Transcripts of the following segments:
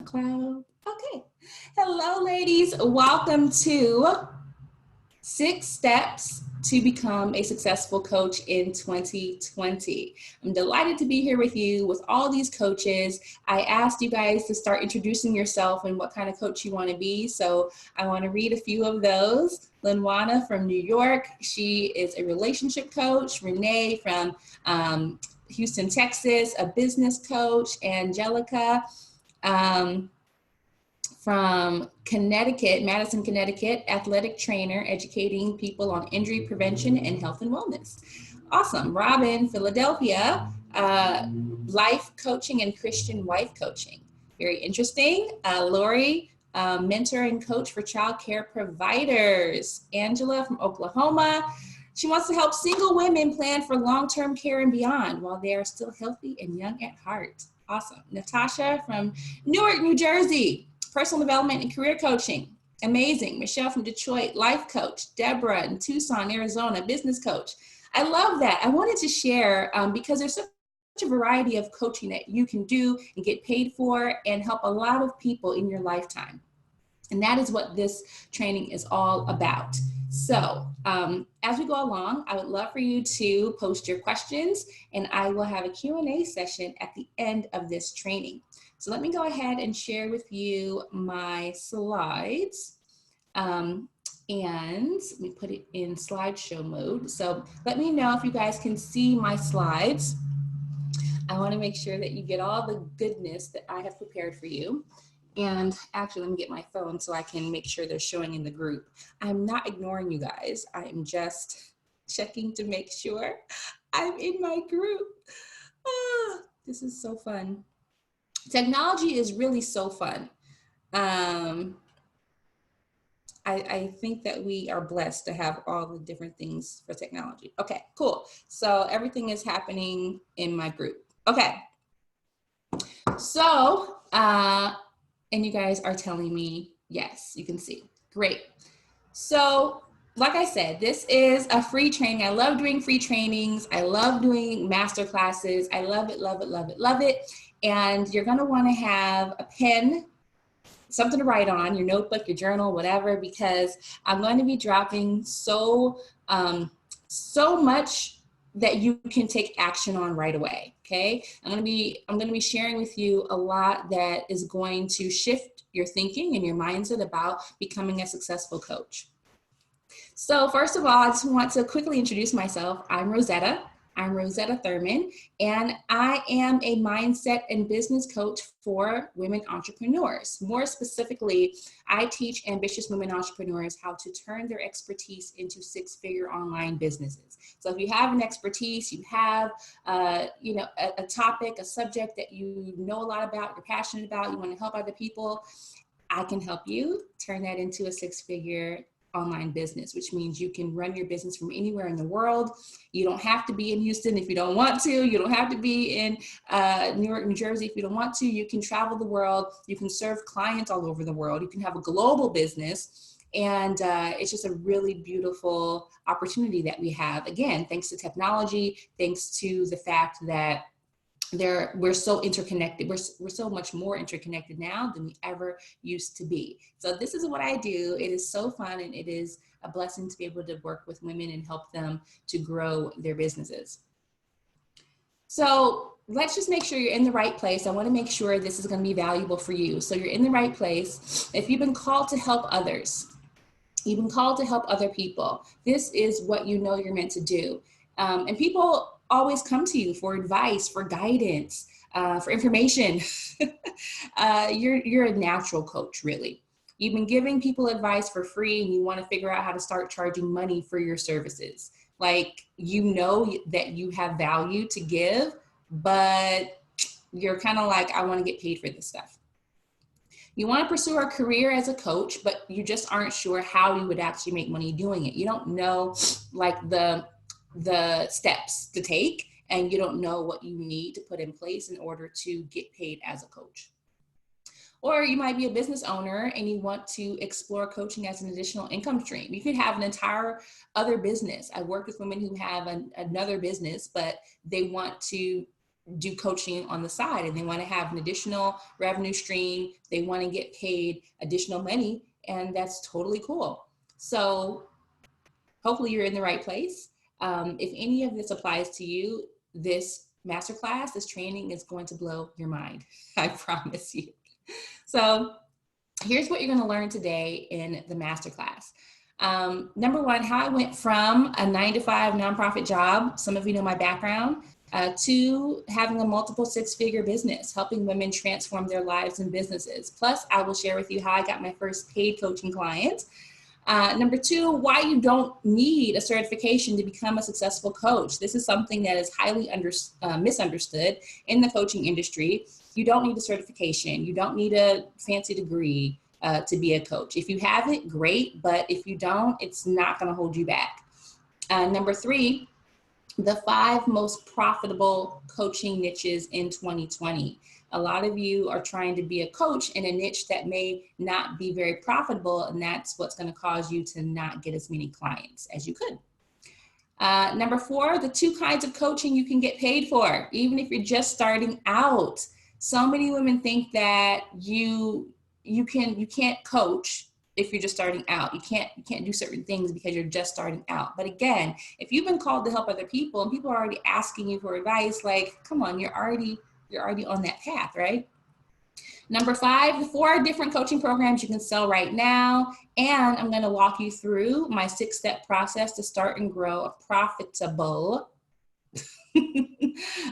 Cloud. Okay. Hello, ladies. Welcome to 6 Steps to Become a Successful Coach in 2020. I'm delighted to be here with you with all these coaches. I asked you guys to start introducing yourself and what kind of coach you want to be. So I want to read a few of those. Linwana from New York. She is a relationship coach. Renee from Houston, Texas, a business coach. Angelica from Connecticut, Madison, Connecticut, athletic trainer, educating people on injury prevention and health and wellness. Awesome. Robin, Philadelphia, life coaching and Christian wife coaching. Very interesting. Lori, mentor and coach for child care providers. Angela from Oklahoma. She wants to help single women plan for long-term care and beyond while they are still healthy and young at heart. Awesome. Natasha from Newark, New Jersey. Personal development and career coaching. Amazing. Michelle from Detroit, life coach. Deborah in Tucson, Arizona, business coach. I love that. I wanted to share because there's such a variety of coaching that you can do and get paid for and help a lot of people in your lifetime. And that is what this training is all about. So as we go along, I would love for you to post your questions and I will have a Q&A session at the end of this training. So let me go ahead and share with you my slides. And let me put it in slideshow mode. So let me know if you guys can see my slides. I want to make sure that you get all the goodness that I have prepared for you. And actually, let me get my phone so I can make sure they're showing in the group. I'm not ignoring you guys. I'm just checking to make sure I'm in my group. This is so fun. Technology is really so fun. I think that we are blessed to have all the different things for technology. Okay, cool. So everything is happening in my group. Okay. So, and you guys are telling me, yes, you can see. Great. So, like I said, this is a free training. I love doing free trainings. I love doing master classes. I love it, love it, love it, love it. And you're going to want to have a pen, something to write on, your notebook, your journal, whatever, because I'm going to be dropping so much that you can take action on right away. Okay. I'm going to be sharing with you a lot that is going to shift your thinking and your mindset about becoming a successful coach. So first of all, I just want to quickly introduce myself. I'm Rosetta. I'm Rosetta Thurman, and I am a mindset and business coach for women entrepreneurs. More specifically, I teach ambitious women entrepreneurs how to turn their expertise into six-figure online businesses. So if you have an expertise, you have a topic, a subject that you know a lot about, you're passionate about, you want to help other people, I can help you turn that into a six-figure online business, which means you can run your business from anywhere in the world. You don't have to be in Houston if you don't want to. You don't have to be in Newark, New Jersey if you don't want to. You can travel the world. You can serve clients all over the world. You can have a global business. And it's just a really beautiful opportunity that we have. Again, thanks to technology, thanks to the fact that we're so interconnected. We're so much more interconnected now than we ever used to be. So this is what I do. It is so fun, and it is a blessing to be able to work with women and help them to grow their businesses. So let's just make sure you're in the right place. I want to make sure this is going to be valuable for you. So you're in the right place. If you've been called to help others, you've been called to help other people, this is what you know you're meant to do. And people always come to you for advice, for guidance, for information. You're a natural coach, really. You've been giving people advice for free and you want to figure out how to start charging money for your services. Like, you know that you have value to give, but you're kind of like, I want to get paid for this stuff. You want to pursue a career as a coach, but you just aren't sure how you would actually make money doing it. You don't know like the steps to take, and you don't know what you need to put in place in order to get paid as a coach. Or you might be a business owner and you want to explore coaching as an additional income stream. You could have an entire other business. I work with women who have another business, but they want to do coaching on the side and they want to have an additional revenue stream. They want to get paid additional money, and that's totally cool. So hopefully you're in the right place. If any of this applies to you, this masterclass, this training is going to blow your mind. I promise you. So here's what you're going to learn today in the masterclass. Number one, how I went from a 9-to-5 nonprofit job, some of you know my background, to having a multiple six-figure business, helping women transform their lives and businesses. Plus, I will share with you how I got my first paid coaching client. Number two, why you don't need a certification to become a successful coach. This is something that is highly misunderstood in the coaching industry. You don't need a certification. You don't need a fancy degree to be a coach. If you have it, great. But if you don't, it's not going to hold you back. Number three, the 5 most profitable coaching niches in 2020. A lot of you are trying to be a coach in a niche that may not be very profitable, and that's what's going to cause you to not get as many clients as you could. Number 4, the 2 kinds of coaching you can get paid for, even if you're just starting out. So many women think that you can't coach if you're just starting out. You can't do certain things because you're just starting out. But again, if you've been called to help other people and people are already asking you for advice, like, come on, you're already on that path, right? Number 5, the 4 different coaching programs you can sell right now. And I'm going to walk you through my 6-step process to start and grow a profitable,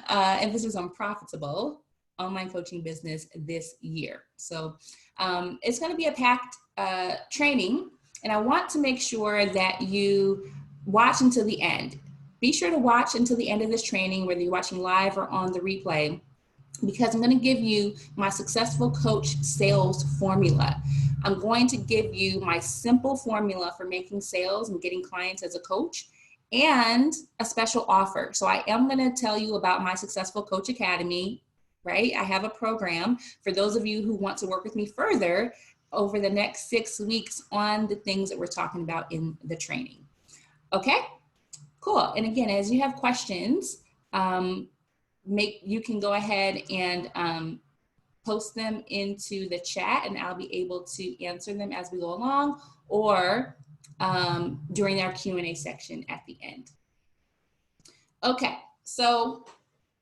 emphasis on profitable, online coaching business this year. So it's going to be a packed training, and I want to make sure that you watch until the end. Be sure to watch until the end of this training, whether you're watching live or on the replay, because I'm going to give you my successful coach sales formula. I'm going to give you my simple formula for making sales and getting clients as a coach, and a special offer. So I am going to tell you about my Successful Coach Academy, right? I have a program for those of you who want to work with me further over the next 6 weeks on the things that we're talking about in the training. Okay, cool. And again, as you have questions, you can go ahead and post them into the chat, and I'll be able to answer them as we go along, or during our Q&A section at the end. Okay, so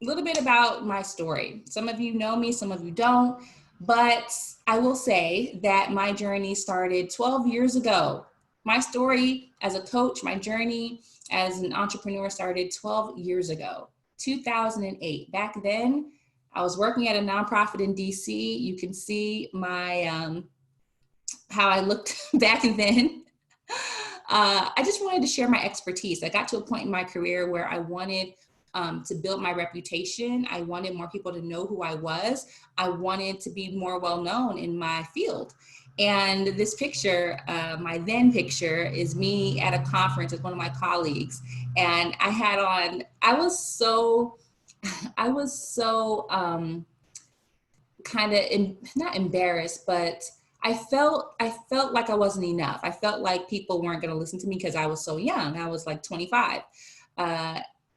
a little bit about my story. Some of you know me, some of you don't, but I will say that my journey started 12 years ago. My story as a coach, my journey as an entrepreneur started 12 years ago, 2008. Back then, I was working at a nonprofit in DC. You can see my how I looked back then. I just wanted to share my expertise. I got to a point in my career where I wanted to build my reputation. I wanted more people to know who I was. I wanted to be more well-known in my field. And this picture, my then picture, is me at a conference with one of my colleagues. And I had on, I was so kind of, not embarrassed, but I felt like I wasn't enough. I felt like people weren't going to listen to me because I was so young. I was like 25.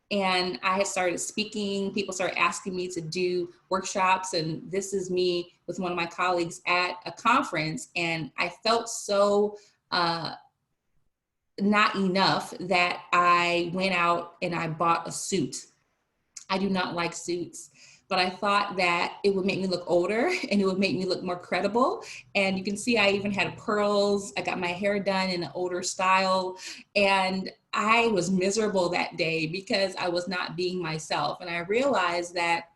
And I had started speaking. People started asking me to do workshops. And this is me with one of my colleagues at a conference. And I felt so not enough that I went out and I bought a suit. I do not like suits, but I thought that it would make me look older and it would make me look more credible. And you can see I even had pearls. I got my hair done in an older style. And I was miserable that day because I was not being myself. And I realized that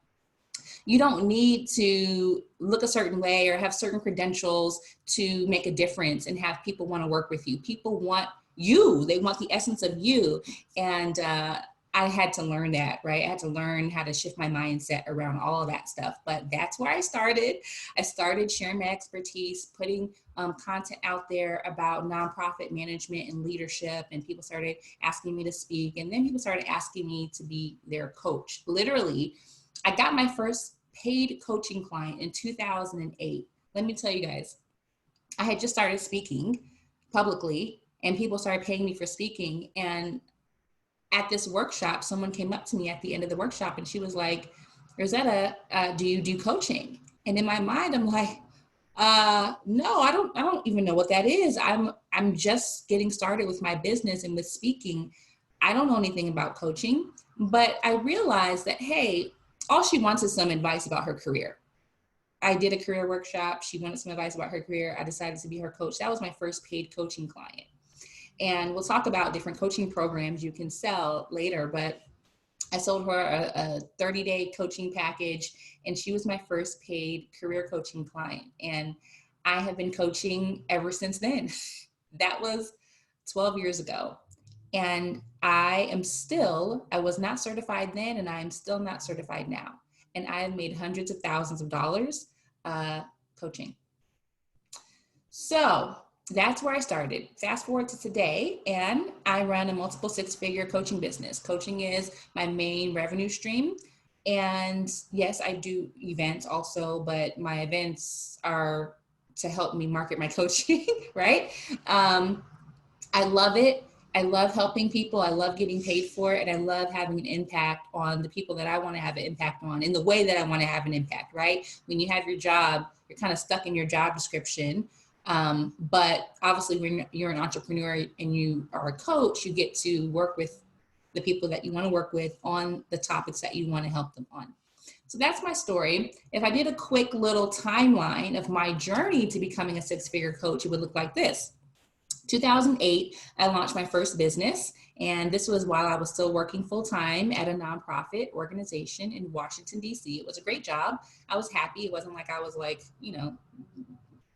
you don't need to look a certain way or have certain credentials to make a difference and have people want to work with you. People want you. They want the essence of you. And I had to learn that, right? I had to learn how to shift my mindset around all of that stuff. But that's where I started. I started sharing my expertise, putting content out there about nonprofit management and leadership. And people started asking me to speak. And then people started asking me to be their coach. Literally, I got my first paid coaching client in 2008. Let me tell you guys, I had just started speaking publicly and people started paying me for speaking. And at this workshop, someone came up to me at the end of the workshop and she was like, Rosetta, do you do coaching? And in my mind, I'm like, no, I don't even know what that is. I'm just getting started with my business and with speaking. I don't know anything about coaching, but I realized that, hey, all she wants is some advice about her career. I did a career workshop. She wanted some advice about her career. I decided to be her coach. That was my first paid coaching client. And we'll talk about different coaching programs you can sell later, but I sold her a 30-day coaching package, and she was my first paid career coaching client. And I have been coaching ever since then. That was 12 years ago. And I was not certified then, and I am still not certified now. And I have made hundreds of thousands of dollars coaching. So that's where I started. Fast forward to today, and I run a multiple six-figure coaching business. Coaching is my main revenue stream. And yes, I do events also, but my events are to help me market my coaching, right? I love it. I love helping people. I love getting paid for it. And I love having an impact on the people that I want to have an impact on in the way that I want to have an impact, right? When you have your job, you're kind of stuck in your job description. But obviously when you're an entrepreneur and you are a coach, you get to work with the people that you want to work with on the topics that you want to help them on. So that's my story. If I did a quick little timeline of my journey to becoming a six-figure coach, it would look like this. 2008, I launched my first business, and this was while I was still working full-time at a nonprofit organization in Washington, D.C. It was a great job. I was happy. It wasn't like I was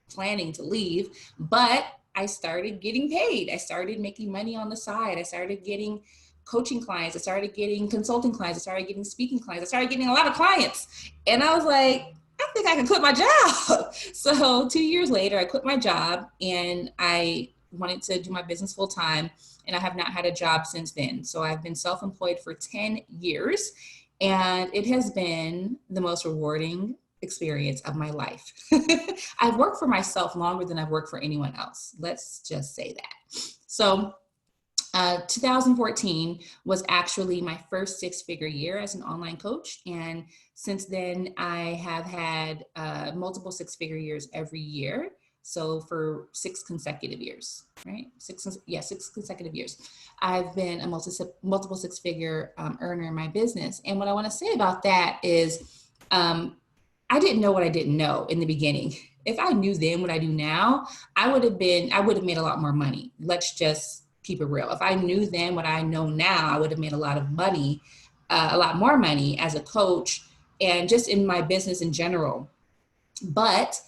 planning to leave, but I started getting paid. I started making money on the side. I started getting coaching clients. I started getting consulting clients. I started getting speaking clients. I started getting a lot of clients. And I was like, I think I can quit my job. So 2 years later, I quit my job and I wanted to do my business full time, and I have not had a job since then. So I've been self-employed for 10 years, and it has been the most rewarding experience of my life. I've worked for myself longer than I've worked for anyone else. Let's just say that. So 2014 was actually my first six-figure year as an online coach. And since then, I have had multiple six-figure years every year. So for 6 consecutive years, right? 6 consecutive years. I've been a multiple six-figure earner in my business. And what I want to say about that is I didn't know what I didn't know in the beginning. If I knew then what I do now, I would have made a lot more money. Let's just keep it real. If I knew then what I know now, I would have made a lot of money, a lot more money as a coach and just in my business in general. But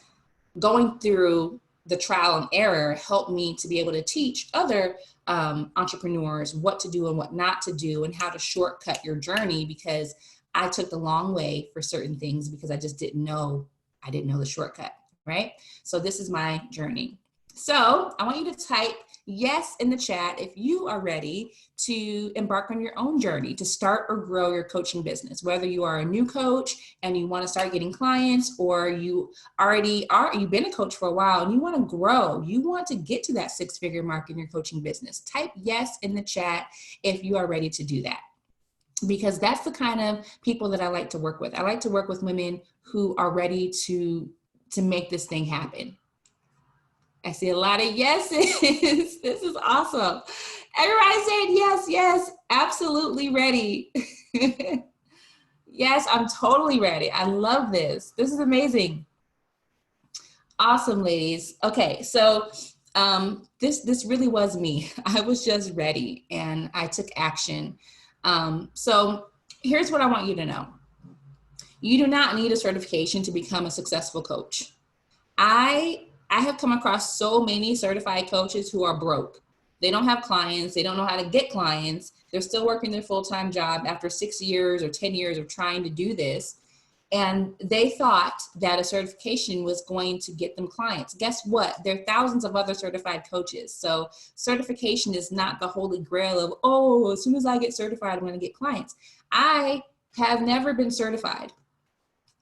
going through the trial and error helped me to be able to teach other entrepreneurs what to do and what not to do and how to shortcut your journey, because I took the long way for certain things because I just didn't know the shortcut, right? So this is my journey. So I want you to type yes in the chat if you are ready to embark on your own journey to start or grow your coaching business, whether you are a new coach and you want to start getting clients, or you've been a coach for a while and you want to grow, you want to get to that six-figure mark in your coaching business. Type yes in the chat if you are ready to do that, because that's the kind of people that I like to work with. I like to work with women who are ready to make this thing happen. I see a lot of yeses. This is awesome. Everybody saying yes, yes, absolutely ready. Yes, I'm totally ready. I love this. This is amazing. Awesome, ladies. Okay, so this really was me. I was just ready and I took action. So here's what I want you to know. You do not need a certification to become a successful coach. I have come across so many certified coaches who are broke. They don't have clients. They don't know how to get clients. They're still working their full-time job after 6 years or 10 years of trying to do this. And they thought that a certification was going to get them clients. Guess what? There are thousands of other certified coaches. So certification is not the holy grail of, oh, as soon as I get certified, I'm going to get clients. I have never been certified.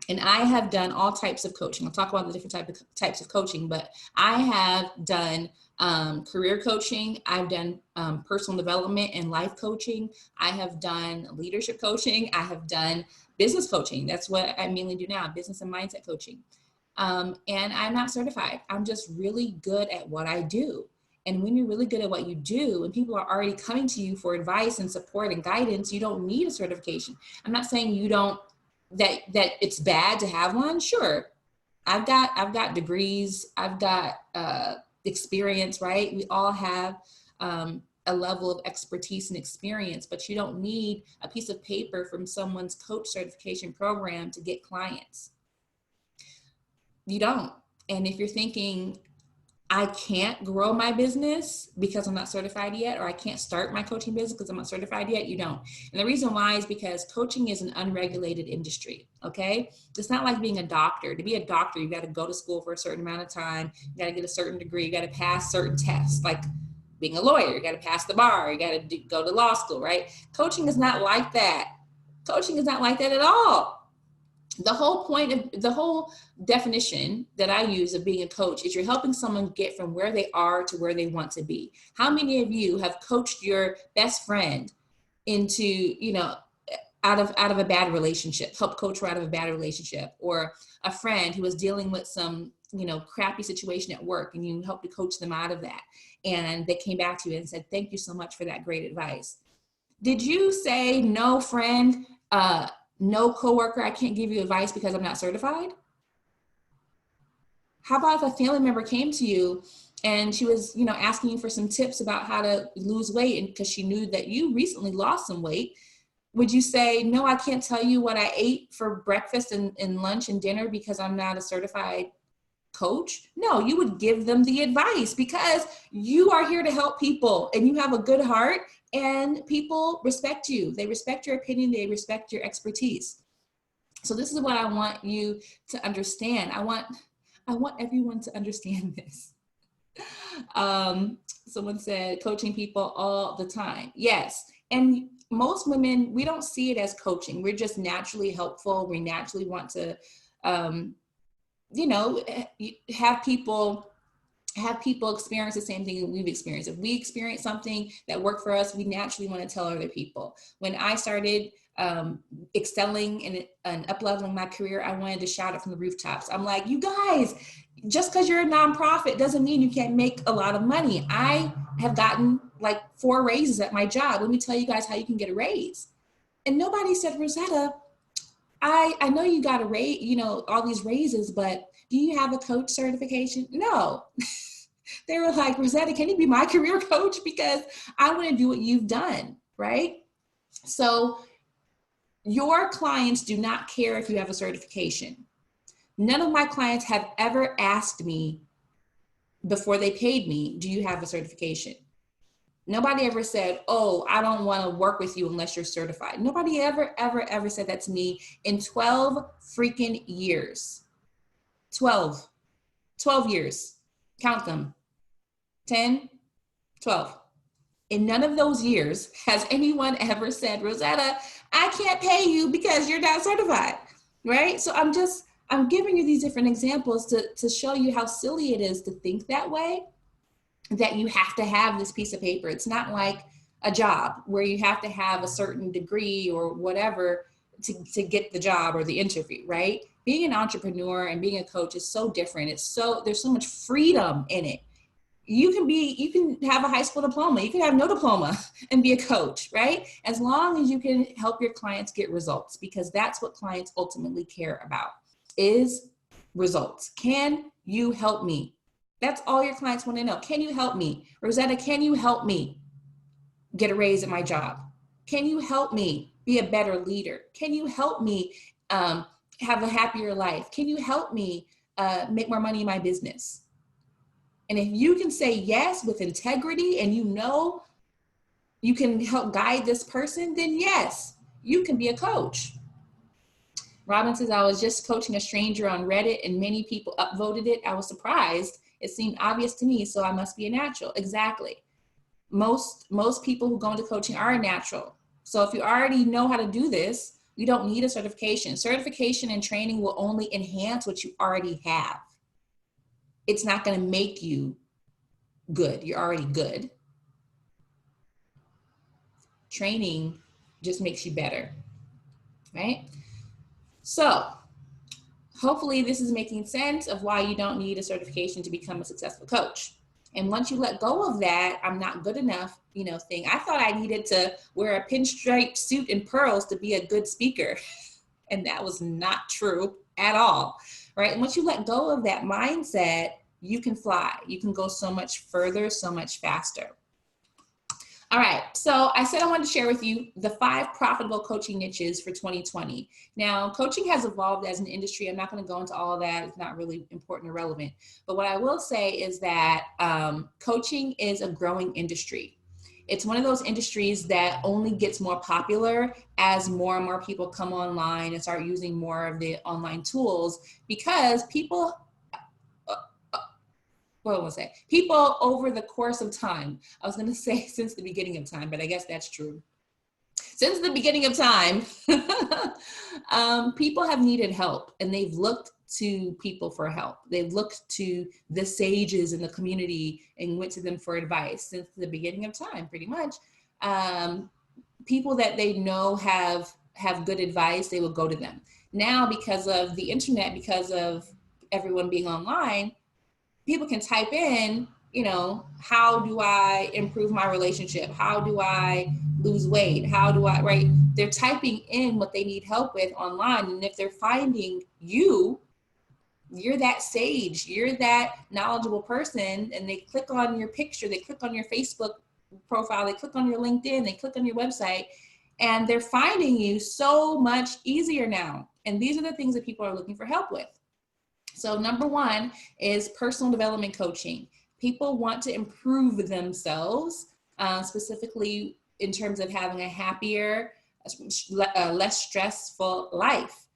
And I have done all types of coaching. I'll talk about the different types of coaching, but I have done career coaching. I've done personal development and life coaching. I have done leadership coaching. I have done business coaching. That's what I mainly do now, business and mindset coaching. And I'm not certified. I'm just really good at what I do. And when you're really good at what you do and people are already coming to you for advice and support and guidance, you don't need a certification. I'm not saying you don't, that it's bad to have one. Sure. I've got degrees. I've got experience, right? We all have a level of expertise and experience, but you don't need a piece of paper from someone's coach certification program to get clients. You don't. And if you're thinking, I can't grow my business because I'm not certified yet, or I can't start my coaching business because I'm not certified yet, you don't. And the reason why is because coaching is an unregulated industry, okay? It's not like being a doctor. To be a doctor, you got to go to school for a certain amount of time. You got to get a certain degree. You got to pass certain tests. Like being a lawyer, you got to pass the bar. You got to go to law school, right? Coaching is not like that. Coaching is not like that at all. The whole definition that I use of being a coach is you're helping someone get from where they are to where they want to be. How many of you have coached your best friend into, out of a bad relationship, help coach her out of a bad relationship, or a friend who was dealing with some, crappy situation at work, and you helped to coach them out of that. And they came back to you and said, thank you so much for that great advice. Did you say, no, friend, no coworker, I can't give you advice because I'm not certified? How about if a family member came to you and she was, asking you for some tips about how to lose weight, and because she knew that you recently lost some weight, would you say, no, I can't tell you what I ate for breakfast and lunch and dinner because I'm not a certified coach? No, you would give them the advice because you are here to help people and you have a good heart. And people respect you. They respect your opinion. They respect your expertise. So this is what I want you to understand. I want everyone to understand this. Someone said coaching people all the time. Yes. And most women, we don't see it as coaching. We're just naturally helpful. We naturally want to, have people experience the same thing that we've experienced. If we experience something that worked for us, we naturally want to tell other people. When I started excelling and up-leveling my career, I wanted to shout it from the rooftops. I'm like, you guys, just because you're a nonprofit doesn't mean you can't make a lot of money. I have gotten like 4 raises at my job. Let me tell you guys how you can get a raise. And nobody said, Rosetta, I know you got a raise, all these raises, but do you have a coach certification? No. They were like, Rosetta, can you be my career coach? Because I want to do what you've done, right? So your clients do not care if you have a certification. None of my clients have ever asked me before they paid me, do you have a certification? Nobody ever said, oh, I don't want to work with you unless you're certified. Nobody ever said that to me in 12 freaking years. 12 years. Count them. 10, 12. In none of those years has anyone ever said, Rosetta, I can't pay you because you're not certified, right? So I'm giving you these different examples to show you how silly it is to think that way, that you have to have this piece of paper. It's not like a job where you have to have a certain degree or whatever to get the job or the interview, right? Being an entrepreneur and being a coach is so different. There's so much freedom in it. You can have a high school diploma, you can have no diploma and be a coach, right? As long as you can help your clients get results, because that's what clients ultimately care about, is results. Can you help me? That's all your clients want to know. Can you help me? Rosetta, can you help me get a raise at my job? Can you help me be a better leader? Can you help me have a happier life? Can you help me make more money in my business? And if you can say yes with integrity and you can help guide this person, then yes, you can be a coach. Robin says, I was just coaching a stranger on Reddit and many people upvoted it. I was surprised. It seemed obvious to me, so I must be a natural. Exactly. Most people who go into coaching are a natural. So if you already know how to do this, you don't need a certification. Certification and training will only enhance what you already have. It's not going to make you good. You're already good. Training just makes you better, right? So hopefully this is making sense of why you don't need a certification to become a successful coach. And once you let go of that, I'm not good enough, thing. I thought I needed to wear a pinstripe suit and pearls to be a good speaker. And that was not true at all, right? And once you let go of that mindset, you can fly. You can go so much further, so much faster. All right, so I said I wanted to share with you the 5 profitable coaching niches for 2020. Now, coaching has evolved as an industry. I'm not going to go into all of that. It's not really important or relevant. But what I will say is that coaching is a growing industry. It's one of those industries that only gets more popular as more and more people come online and start using more of the online tools, because people over the course of time, I was going to say since the beginning of time, but I guess that's true. Since the beginning of time, people have needed help, and they've looked to people for help. They've looked to the sages in the community and went to them for advice since the beginning of time, pretty much. People that they know have good advice, they will go to them. Now, because of the internet, because of everyone being online, people can type in, how do I improve my relationship? How do I lose weight? How do I, right? They're typing in what they need help with online. And if they're finding you're that sage, you're that knowledgeable person, and they click on your picture, they click on your Facebook profile, they click on your LinkedIn, they click on your website, and they're finding you so much easier now. And these are the things that people are looking for help with. So number 1 is personal development coaching. People want to improve themselves, specifically in terms of having a happier, less stressful life.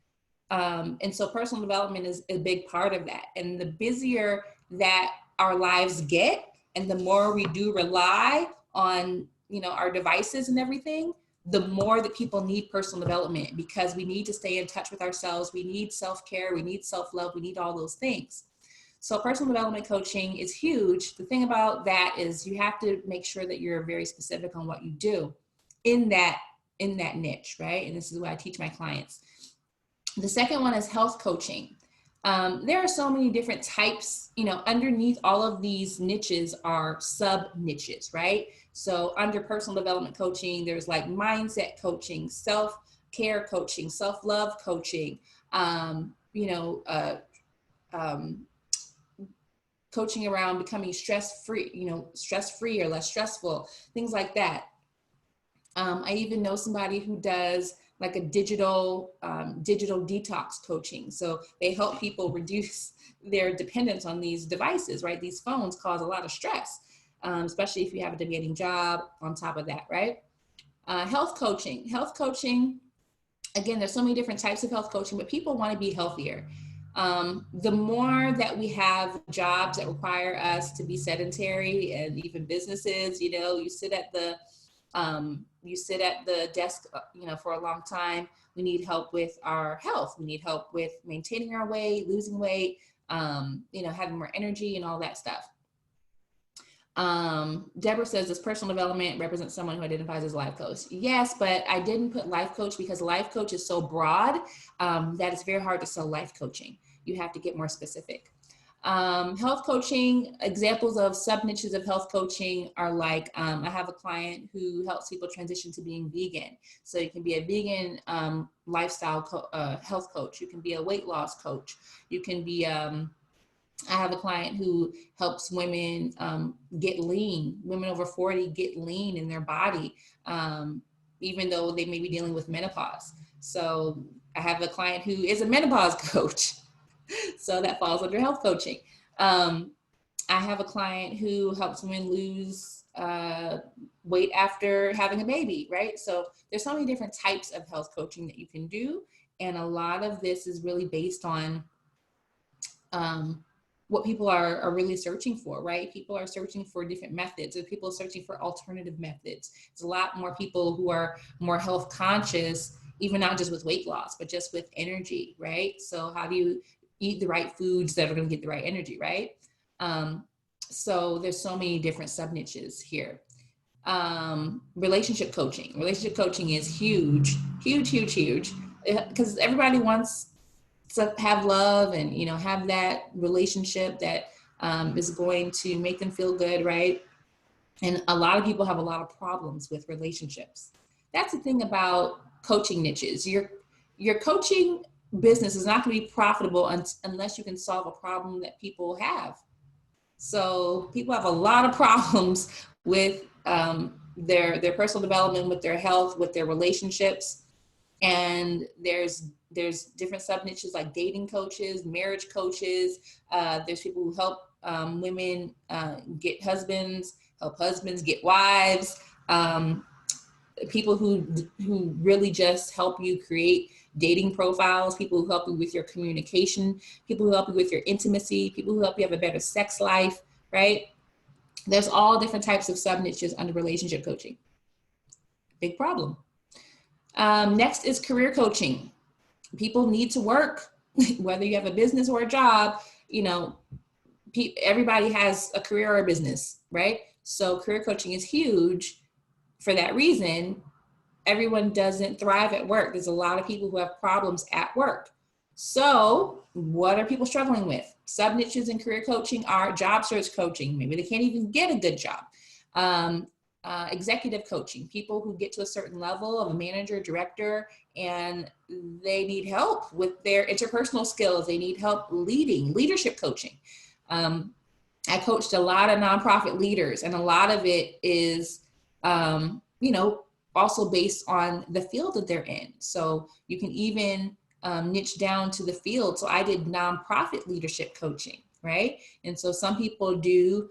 And so personal development is a big part of that. And the busier that our lives get, and the more we do rely on, our devices and everything, the more that people need personal development, because we need to stay in touch with ourselves. We need self-care, we need self-love, we need all those things. So personal development coaching is huge. The thing about that is you have to make sure that you're very specific on what you do in that niche, right? And this is what I teach my clients. The second one is health coaching. There are so many different types, underneath all of these niches are sub niches, right? So under personal development coaching, there's like mindset coaching, self-care coaching, self-love coaching, coaching around becoming stress-free or less stressful, things like that. I even know somebody who does like a digital detox coaching. So they help people reduce their dependence on these devices, right? These phones cause a lot of stress, especially if you have a demanding job on top of that, right? Health coaching, again, there's so many different types of health coaching, but people want to be healthier. The more that we have jobs that require us to be sedentary, and even businesses, you sit at the desk, for a long time. We need help with our health. We need help with maintaining our weight, losing weight, having more energy and all that stuff. Deborah says, does personal development represent someone who identifies as a life coach? Yes, but I didn't put life coach because life coach is so broad that it's very hard to sell life coaching. You have to get more specific. Health coaching, examples of sub niches of health coaching are like, I have a client who helps people transition to being vegan. So you can be a vegan lifestyle health coach. You can be a weight loss coach. You can be, I have a client who helps women get lean. Women over 40 get lean in their body, even though they may be dealing with menopause. So I have a client who is a menopause coach. So that falls under health coaching. I have a client who helps women lose weight after having a baby, right? So there's so many different types of health coaching that you can do. And a lot of this is really based on what people are really searching for, right? People are searching for different methods, or people are searching for alternative methods. There's a lot more people who are more health conscious, even not just with weight loss, but just with energy, right? So how do you eat the right foods that are going to get the right energy, right? So there's so many different sub niches here. Relationship coaching. Relationship coaching is huge, huge, huge, huge. because everybody wants to have love and, you know, have that relationship that is going to make them feel good, right? And a lot of people have a lot of problems with relationships. That's the thing about coaching niches. Your coaching business is not going to be profitable unless you can solve a problem that people have. So people have a lot of problems with their personal development, with their health, with their relationships. And there's different sub niches like dating coaches, marriage coaches. There's people who help women get husbands, help husbands get wives. People who really just help you create dating profiles, people who help you with your communication, people who help you with your intimacy, people who help you have a better sex life, right? There's all different types of sub niches under relationship coaching. Big problem. Next is career coaching. People need to work, whether you have a business or a job, you know, everybody has a career or a business, right? So career coaching is huge for that reason. Everyone doesn't thrive at work. There's a lot of people who have problems at work. So what are people struggling with? Sub niches in career coaching are job search coaching. Maybe they can't even get a good job. Executive coaching, people who get to a certain level of a manager, director, and they need help with their interpersonal skills. They need help leadership coaching. I coached a lot of nonprofit leaders, and a lot of it is, you know, also based on the field that they're in. So you can even niche down to the field. So I did nonprofit leadership coaching, right? And so some people do,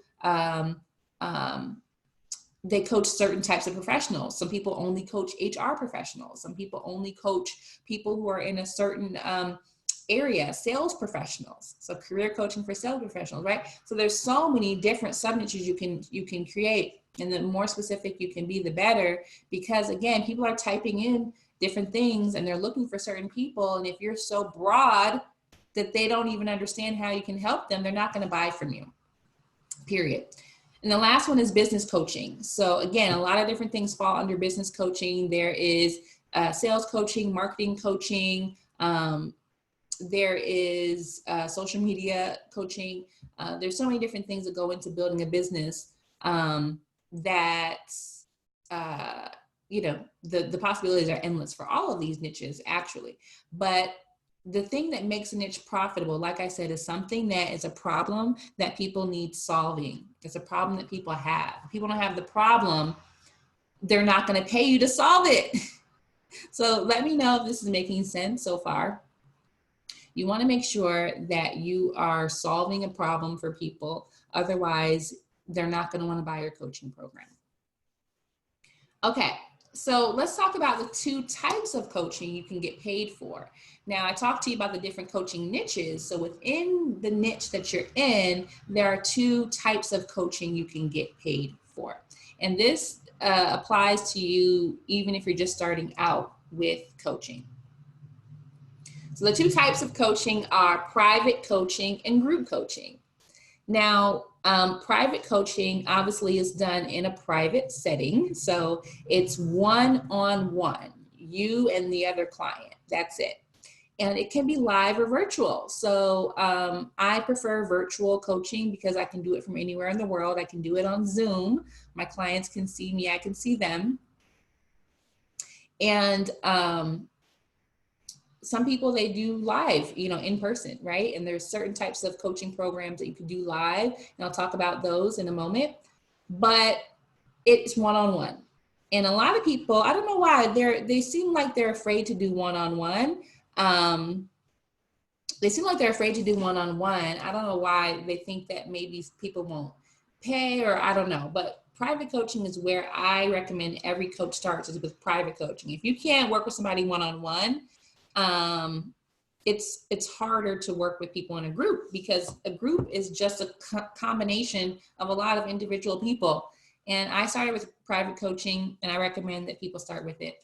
they coach certain types of professionals. Some people only coach HR professionals. Some people only coach people who are in a certain area, sales professionals. So career coaching for sales professionals, right? So there's so many different sub niches you can create. And the more specific you can be, the better, because again, people are typing in different things and they're looking for certain people. And if you're so broad that they don't even understand how you can help them, they're not going to buy from you, period. And the last one is business coaching. So again, a lot of different things fall under business coaching. There is sales coaching, marketing coaching. There is social media coaching. There's so many different things that go into building a business that, you know, the possibilities are endless for all of these niches actually. But the thing that makes a niche profitable, like I said, is something that is a problem that people need solving. It's a problem that people have. If people don't have the problem, they're not going to pay you to solve it. So let me know if this is making sense so far. You want to make sure that you are solving a problem for people. Otherwise, they're not going to want to buy your coaching program. Okay. So let's talk about the two types of coaching you can get paid for. Now, I talked to you about the different coaching niches. So within the niche that you're in, there are two types of coaching you can get paid for. And this applies to you even if you're just starting out with coaching. So the two types of coaching are private coaching and group coaching. Now, private coaching obviously is done in a private setting. So it's one-on-one, you and the other client, that's it. And it can be live or virtual. So I prefer virtual coaching because I can do it from anywhere in the world. I can do it on Zoom. My clients can see me, I can see them. And some people, they do live, you know, in person, right? And there's certain types of coaching programs that you can do live, and I'll talk about those in a moment, but it's one-on-one. And a lot of people, I don't know why, they seem like they're afraid to do one-on-one. They seem like they're afraid to do one-on-one. I don't know why they think that maybe people won't pay, or I don't know, but private coaching is where I recommend every coach starts, is with private coaching. If you can't work with somebody one-on-one, it's harder to work with people in a group, because a group is just a combination of a lot of individual people. And I started with private coaching, and I recommend that people start with it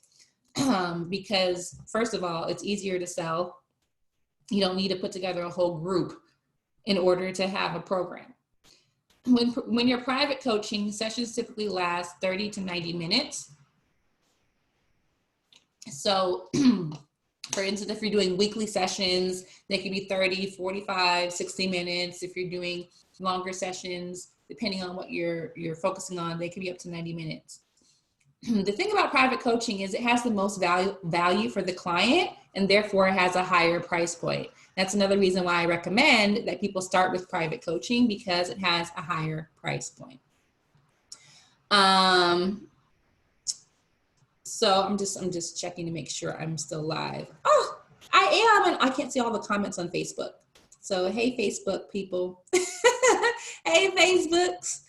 because first of all, it's easier to sell. You don't need to put together a whole group in order to have a program. When you're private coaching, sessions typically last 30 to 90 minutes. So For instance, if you're doing weekly sessions, they can be 30, 45, 60 minutes. If you're doing longer sessions, depending on what you're focusing on, they can be up to 90 minutes. The thing about private coaching is it has the most value for the client, and therefore it has a higher price point. That's another reason why I recommend that people start with private coaching, because it has a higher price point. So I'm just checking to make sure I'm still live. Oh, I am, and I can't see all the comments on Facebook. So hey, Facebook people. Hey, Facebooks.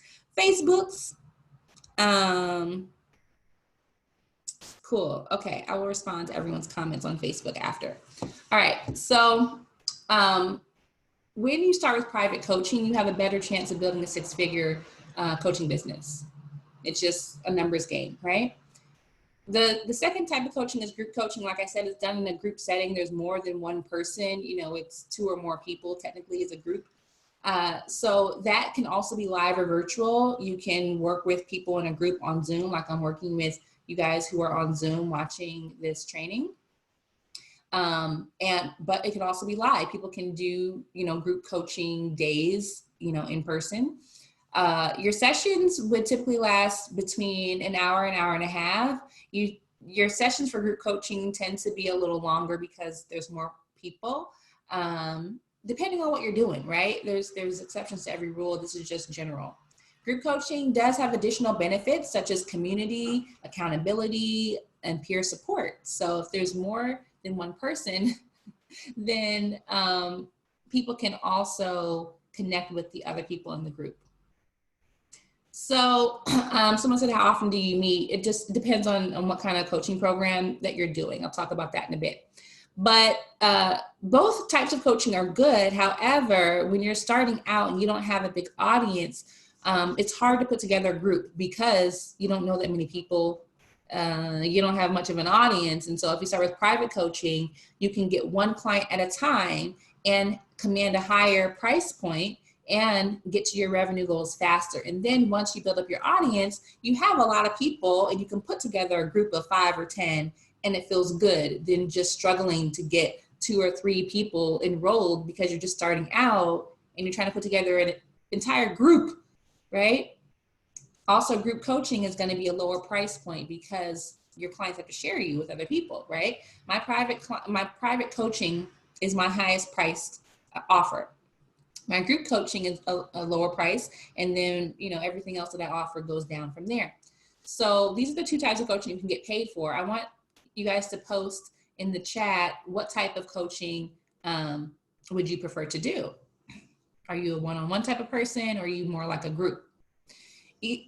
Cool. Okay, I will respond to everyone's comments on Facebook after. All right. So when you start with private coaching, you have a better chance of building a six-figure coaching business. It's just a numbers game, right? The second type of coaching is group coaching. Like I said, it's done in a group setting. There's more than one person. You know, it's two or more people technically as a group. So that can also be live or virtual. You can work with people in a group on Zoom, like I'm working with you guys who are on Zoom watching this training. But it can also be live. People can do, you know, group coaching days, you know, in person. Your sessions would typically last between an hour and a half. Your sessions for group coaching tend to be a little longer because there's more people, depending on what you're doing, right? There's exceptions to every rule. This is just general. Group coaching does have additional benefits such as community, accountability, and peer support. So if there's more than one person, then people can also connect with the other people in the group. So someone said, how often do you meet? It just depends on what kind of coaching program that you're doing. I'll talk about that in a bit. But both types of coaching are good. However, when you're starting out and you don't have a big audience, it's hard to put together a group because you don't know that many people. You don't have much of an audience. And so if you start with private coaching, you can get one client at a time and command a higher price point and get to your revenue goals faster. And then once you build up your audience, you have a lot of people and you can put together a group of 5 or 10 and it feels good than just struggling to get 2 or 3 people enrolled because you're just starting out and you're trying to put together an entire group, right? Also, group coaching is going to be a lower price point because your clients have to share you with other people, right? My private coaching is my highest priced offer. My group coaching is a lower price, and then, you know, everything else that I offer goes down from there. So these are the 2 types of coaching you can get paid for. I want you guys to post in the chat what type of coaching would you prefer to do? Are you a one-on-one type of person, or are you more like a group?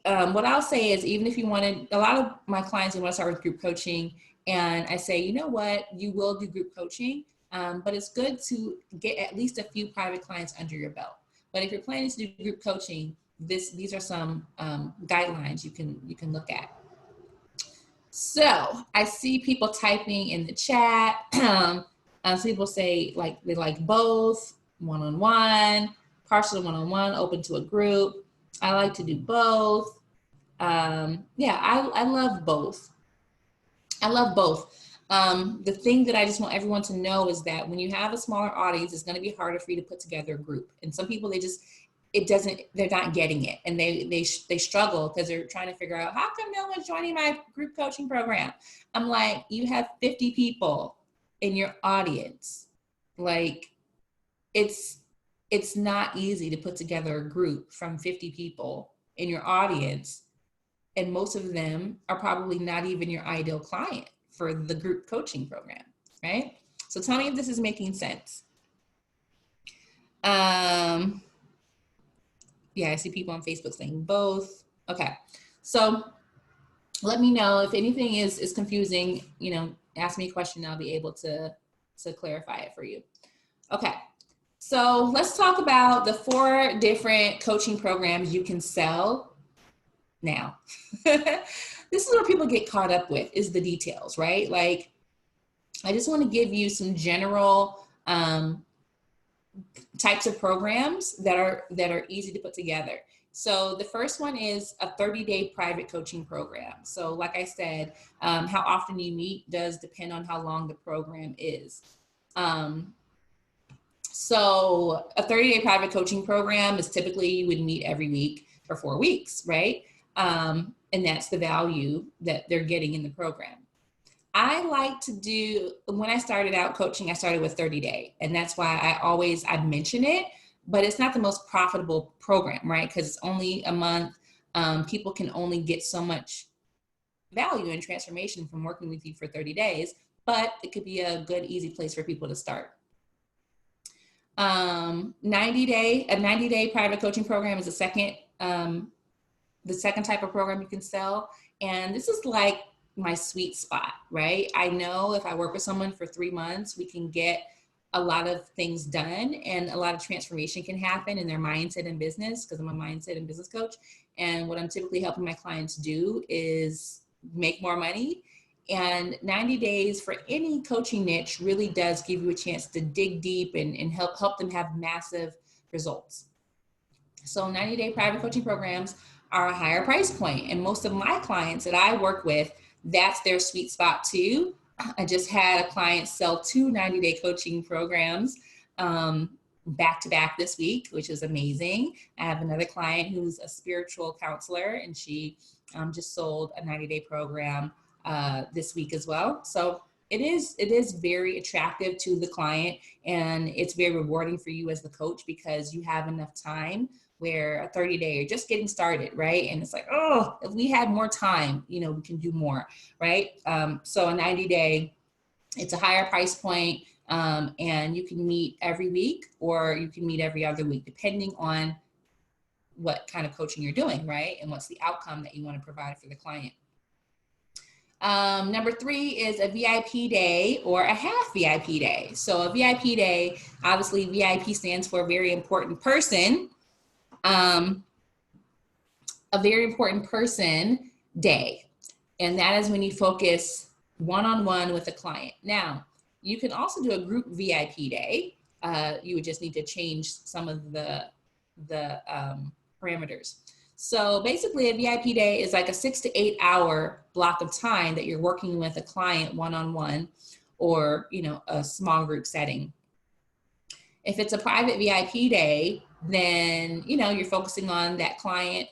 What I'll say is, even if you wanted, a lot of my clients want to start with group coaching, and I say, you know what, you will do group coaching, but it's good to get at least a few private clients under your belt. But if you're planning to do group coaching, these are some guidelines you can look at. So I see people typing in the chat. Some people say like they like both, one-on-one, partial one-on-one, open to a group. I like to do both. Yeah, I love both. I love both. The thing that I just want everyone to know is that when you have a smaller audience, it's going to be harder for you to put together a group. And some people, they're not getting it. And they struggle because they're trying to figure out, how come no one's joining my group coaching program? I'm like, you have 50 people in your audience. Like, it's not easy to put together a group from 50 people in your audience. And most of them are probably not even your ideal client for the group coaching program, right? So tell me if this is making sense. Yeah, I see people on Facebook saying both. Okay, so let me know if anything is confusing, you know, ask me a question, I'll be able to clarify it for you. Okay, so let's talk about the 4 different coaching programs you can sell now. This is where people get caught up with, is the details, right? Like, I just want to give you some general types of programs that are easy to put together. So the first one is a 30-day private coaching program. So like I said, how often you meet does depend on how long the program is. So a 30-day private coaching program is typically you would meet every week for 4 weeks, right? And that's the value that they're getting in the program. I like to do, when I started out coaching, I started with 30-day. And that's why I mention it, but it's not the most profitable program, right? Because it's only a month. People can only get so much value and transformation from working with you for 30 days, but it could be a good, easy place for people to start. 90-day private coaching program is the second type of program you can sell. And this is like my sweet spot, right? I know if I work with someone for 3 months, we can get a lot of things done and a lot of transformation can happen in their mindset and business, because I'm a mindset and business coach. And what I'm typically helping my clients do is make more money. And 90 days for any coaching niche really does give you a chance to dig deep and help them have massive results. So 90-day private coaching programs are a higher price point. And most of my clients that I work with, that's their sweet spot too. I just had a client sell 2 90-day coaching programs back to back this week, which is amazing. I have another client who's a spiritual counselor, and she just sold a 90-day program this week as well. So it is very attractive to the client, and it's very rewarding for you as the coach because you have enough time where a 30-day you're just getting started, right? And it's like, oh, if we had more time, we can do more, right? So a 90-day, it's a higher price point, and you can meet every week or you can meet every other week, depending on what kind of coaching you're doing, right? And what's the outcome that you want to provide for the client. Number 3 is a VIP day or a half VIP day. So a VIP day, obviously VIP stands for very important person. A very important person day. And that is when you focus one-on-one with a client. Now, you can also do a group VIP day. You would just need to change some of the parameters. So basically a VIP day is like a 6 to 8 hour block of time that you're working with a client one-on-one or, a small group setting. If it's a private VIP day, then, you're focusing on that client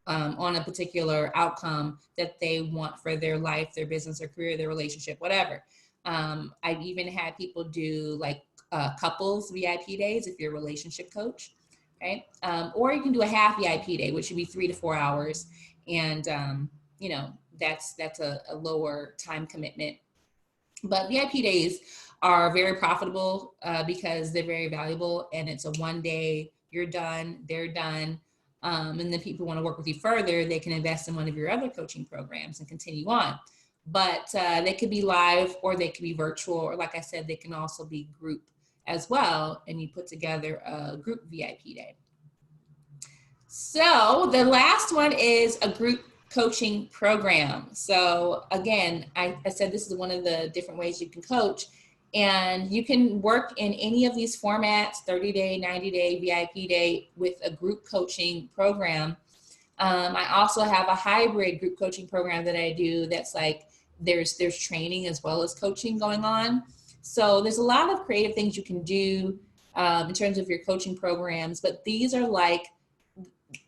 on a particular outcome that they want for their life, their business, their career, their relationship, whatever. I've even had people do like couples VIP days if you're a relationship coach. Right? Or you can do a half VIP day, which would be 3 to 4 hours. And, that's a lower time commitment. But VIP days are very profitable because they're very valuable, and it's a one day, you're done, they're done. And then people want to work with you further, they can invest in one of your other coaching programs and continue on. But they could be live or they could be virtual, or like I said, they can also be group as well, and you put together a group VIP day. So the last one is a group coaching program. So again, I said this is one of the different ways you can coach, and you can work in any of these formats, 30-day, 90-day, VIP day, with a group coaching program. I also have a hybrid group coaching program that I do that's like there's training as well as coaching going on. So there's a lot of creative things you can do in terms of your coaching programs, but these are like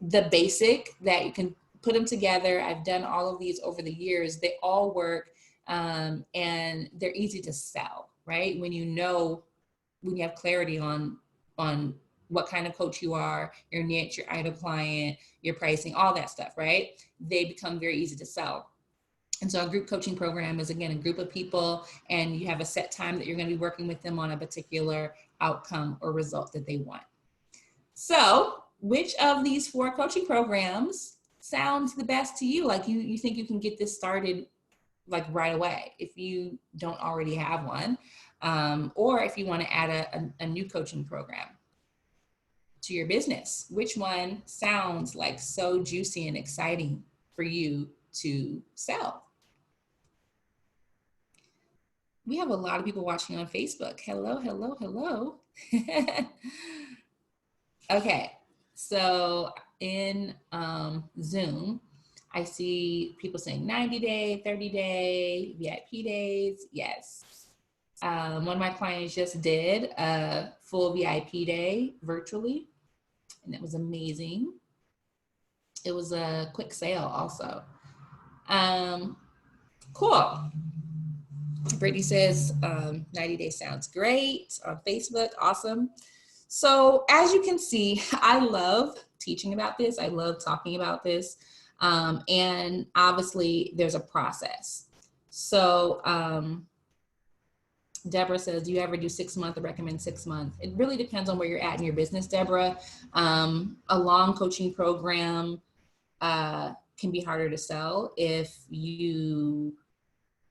the basic that you can put them together. I've done all of these over the years. They all work, and they're easy to sell, right? When you have clarity on what kind of coach you are, your niche, your ideal client, your pricing, all that stuff, right? They become very easy to sell. And so a group coaching program is, again, a group of people, and you have a set time that you're going to be working with them on a particular outcome or result that they want. So which of these 4 coaching programs sounds the best to you? Like you think you can get this started like right away if you don't already have one, or if you want to add a new coaching program to your business. Which one sounds like so juicy and exciting for you to sell? We have a lot of people watching on Facebook. Hello, hello, hello. Okay, so in Zoom, I see people saying 90-day, 30-day, VIP days. Yes. One of my clients just did a full VIP day virtually, and it was amazing. It was a quick sale also. Cool. Brittany says 90 days sounds great on Facebook. Awesome. So as you can see, I love teaching about this. I love talking about this. And obviously there's a process. So Deborah says, do you ever do 6 months or recommend 6 months? It really depends on where you're at in your business, Deborah. A long coaching program can be harder to sell if you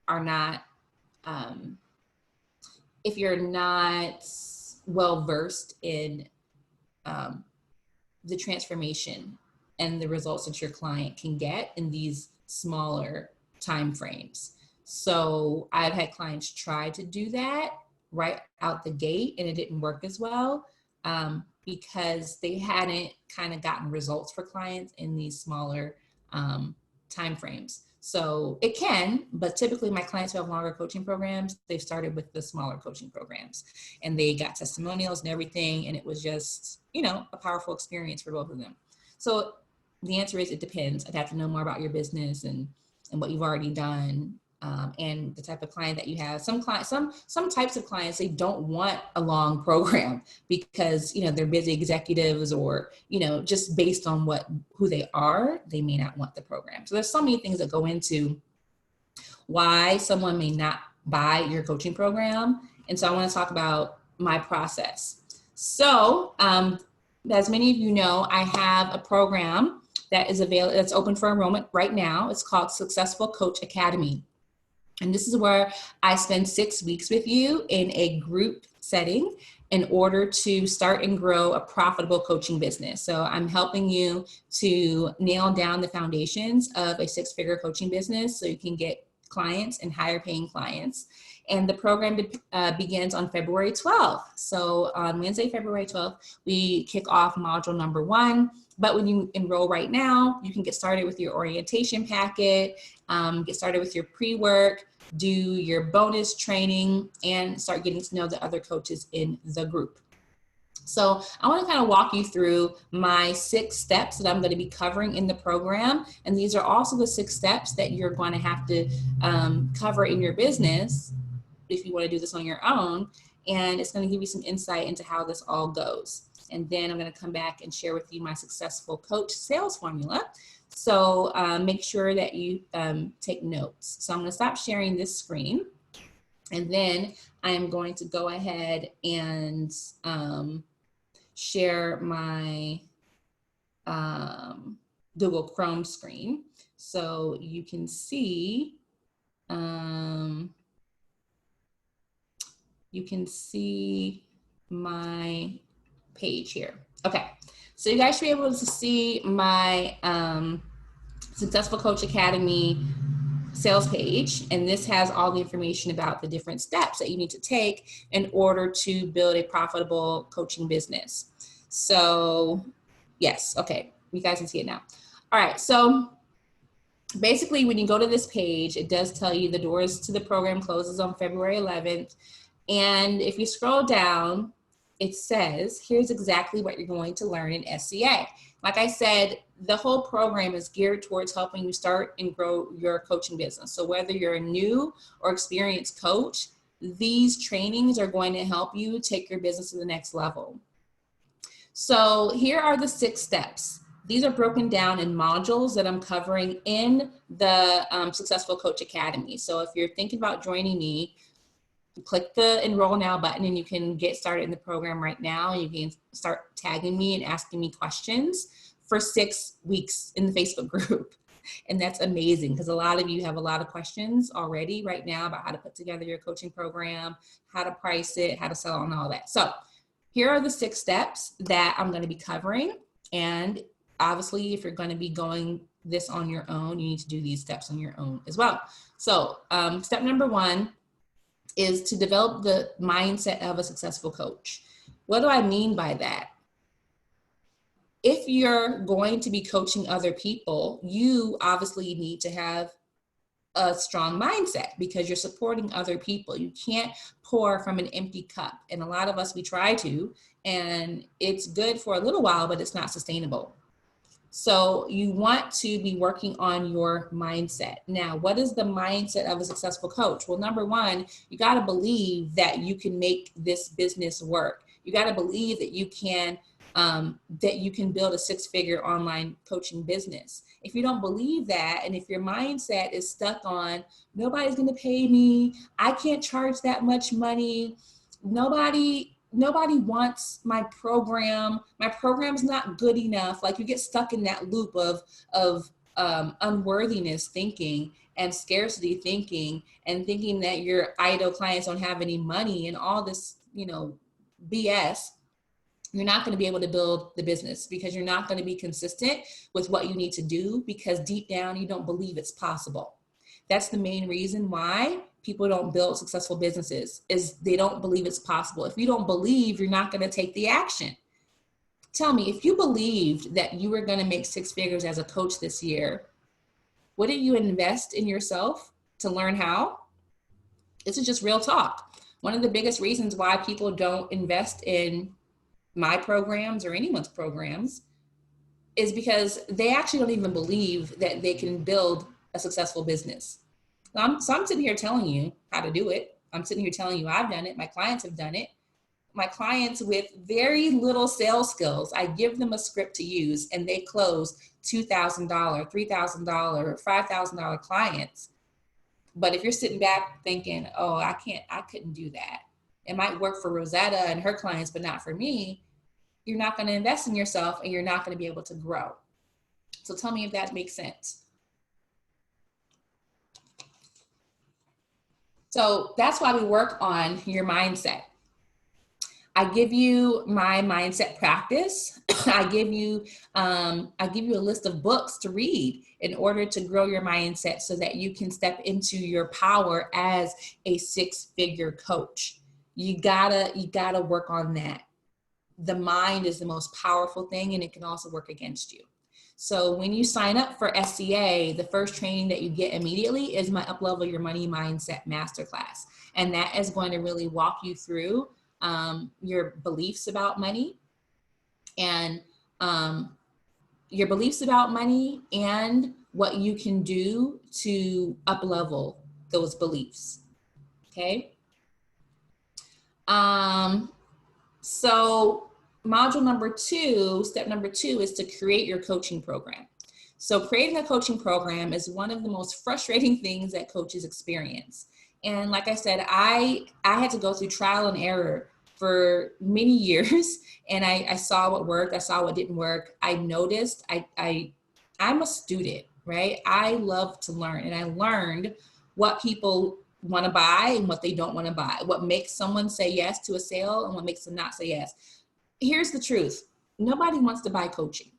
are not, if you're not well versed in the transformation and the results that your client can get in these smaller time frames. So I've had clients try to do that right out the gate, and it didn't work as well because they hadn't kind of gotten results for clients in these smaller time frames. So it can, but typically my clients who have longer coaching programs, they've started with the smaller coaching programs and they got testimonials and everything. And it was just, you know, a powerful experience for both of them. So the answer is it depends. I'd have to know more about your business and what you've already done and the type of client that you have. Some clients, some types of clients, they don't want a long program because, you know, they're busy executives or, you know, just based on who they are, they may not want the program. So there's so many things that go into why someone may not buy your coaching program. And so I want to talk about my process. So as many of you know, I have a program that is available, that's open for enrollment right now. It's called Successful Coach Academy. And this is where I spend 6 weeks with you in a group setting in order to start and grow a profitable coaching business. So I'm helping you to nail down the foundations of a 6-figure coaching business so you can get clients and higher paying clients. And the program begins on February 12th. So on Wednesday, February 12th, we kick off module number 1. But when you enroll right now, you can get started with your orientation packet, get started with your pre-work, do your bonus training, and start getting to know the other coaches in the group. So I want to kind of walk you through my 6 steps that I'm going to be covering in the program. And these are also the 6 steps that you're going to have to cover in your business if you want to do this on your own. And it's going to give you some insight into how this all goes. And then I'm going to come back and share with you my successful coach sales formula. So make sure that you take notes. So I'm going to stop sharing this screen. And then I'm going to go ahead and share my Google Chrome screen. So you can see, my page here. Okay, so you guys should be able to see my Successful Coach Academy sales page, and this has all the information about the different steps that you need to take in order to build a profitable coaching business. So yes, okay, you guys can see it now. All right, so basically when you go to this page, it does tell you the doors to the program closes on February 11th. And if you scroll down, it says, here's exactly what you're going to learn in SCA. Like I said, the whole program is geared towards helping you start and grow your coaching business. So whether you're a new or experienced coach, these trainings are going to help you take your business to the next level. So here are the 6 steps. These are broken down in modules that I'm covering in the Successful Coach Academy. So if you're thinking about joining me, click the enroll now button and you can get started in the program right now. You can start tagging me and asking me questions for 6 weeks in the Facebook group. And that's amazing because a lot of you have a lot of questions already right now about how to put together your coaching program, how to price it, how to sell it, and all that. So here are the 6 steps that I'm going to be covering. And obviously, if you're going to be going this on your own, you need to do these steps on your own as well. So step number 1 is to develop the mindset of a successful coach. What do I mean by that? If you're going to be coaching other people, you obviously need to have a strong mindset because you're supporting other people. You can't pour from an empty cup. And a lot of us, we try to, and it's good for a little while, but it's not sustainable. So you want to be working on your mindset. Now, what is the mindset of a successful coach? Well, number one, you got to believe that you can make this business work. You got to believe that you can build a six-figure online coaching business. If you don't believe that, and if your mindset is stuck on nobody's going to pay me, I can't charge that much money, nobody wants my program's not good enough, like you get stuck in that loop of unworthiness thinking and scarcity thinking and thinking that your idle clients don't have any money and all this, BS. You're not going to be able to build the business because you're not going to be consistent with what you need to do because deep down you don't believe it's possible. That's the main reason why people don't build successful businesses, is they don't believe it's possible. If you don't believe, you're not going to take the action. Tell me, if you believed that you were going to make six figures as a coach this year, wouldn't you invest in yourself to learn how? This is just real talk. One of the biggest reasons why people don't invest in my programs or anyone's programs is because they actually don't even believe that they can build a successful business. So I'm sitting here telling you how to do it. I'm sitting here telling you I've done it. My clients have done it. My clients with very little sales skills, I give them a script to use and they close $2,000, $3,000, $5,000 clients. But if you're sitting back thinking, oh, I couldn't do that. It might work for Rosetta and her clients, but not for me. You're not going to invest in yourself and you're not going to be able to grow. So tell me if that makes sense. So that's why we work on your mindset. I give you my mindset practice. I give you a list of books to read in order to grow your mindset so that you can step into your power as a six-figure coach. You gotta work on that. The mind is the most powerful thing and it can also work against you. So when you sign up for SCA, the first training that you get immediately is my Uplevel Your Money Mindset Masterclass. And that is going to really walk you through your beliefs about money and what you can do to up-level those beliefs, okay? So module number 2, step number 2 is to create your coaching program. So creating a coaching program is one of the most frustrating things that coaches experience. And like I said, I had to go through trial and error for many years, and I saw what worked, I saw what didn't work. I noticed, I'm a student, right? I love to learn, and I learned what people want to buy and what they don't want to buy, what makes someone say yes to a sale and what makes them not say yes. Here's the truth. Nobody wants to buy coaching.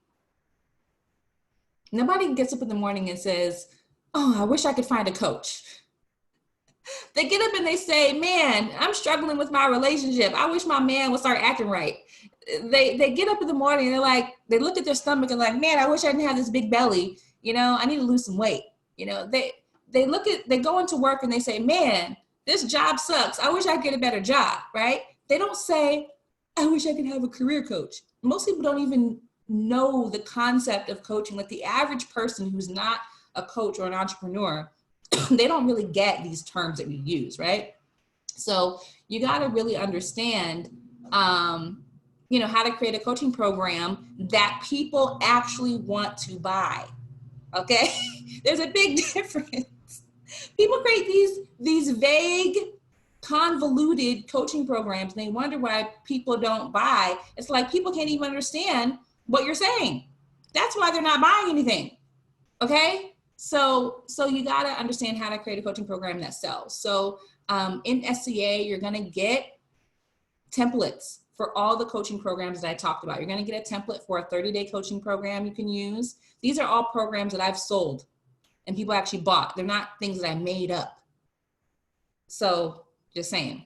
Nobody gets up in the morning and says, oh, I wish I could find a coach. They get up and they say, man, I'm struggling with my relationship. I wish my man would start acting right. They get up in the morning and they're like, they look at their stomach and like, man, I wish I didn't have this big belly. I need to lose some weight. They go into work and they say, man, this job sucks. I wish I could get a better job, right? They don't say, I wish I could have a career coach. Most people don't even know the concept of coaching. Like the average person who's not a coach or an entrepreneur, they don't really get these terms that we use, right? So you got to really understand, how to create a coaching program that people actually want to buy. Okay, there's a big difference. People create these vague, convoluted coaching programs, and they wonder why people don't buy. It's like people can't even understand what you're saying. That's why they're not buying anything. Okay. So you got to understand how to create a coaching program that sells. So in SCA, you're going to get templates for all the coaching programs that I talked about. You're going to get a template for a 30-day coaching program you can use. These are all programs that I've sold and people actually bought. They're not things that I made up. So just saying.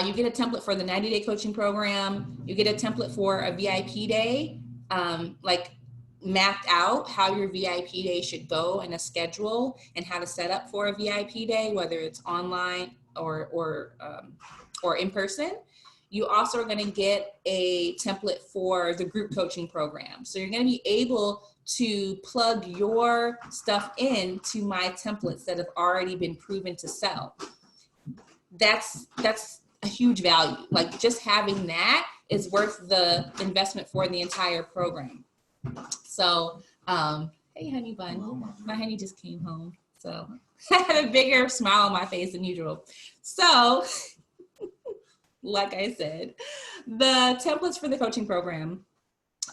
You get a template for the 90-day coaching program. You get a template for a VIP day, like mapped out how your VIP day should go and a schedule and how to set up for a VIP day, whether it's online or in person. You also are going to get a template for the group coaching program. So you're going to be able to plug your stuff into my templates that have already been proven to sell. That's a huge value. Like just having that is worth the investment for the entire program. So, hey honey bun, my honey just came home. So I had a bigger smile on my face than usual. So like I said, the templates for the coaching program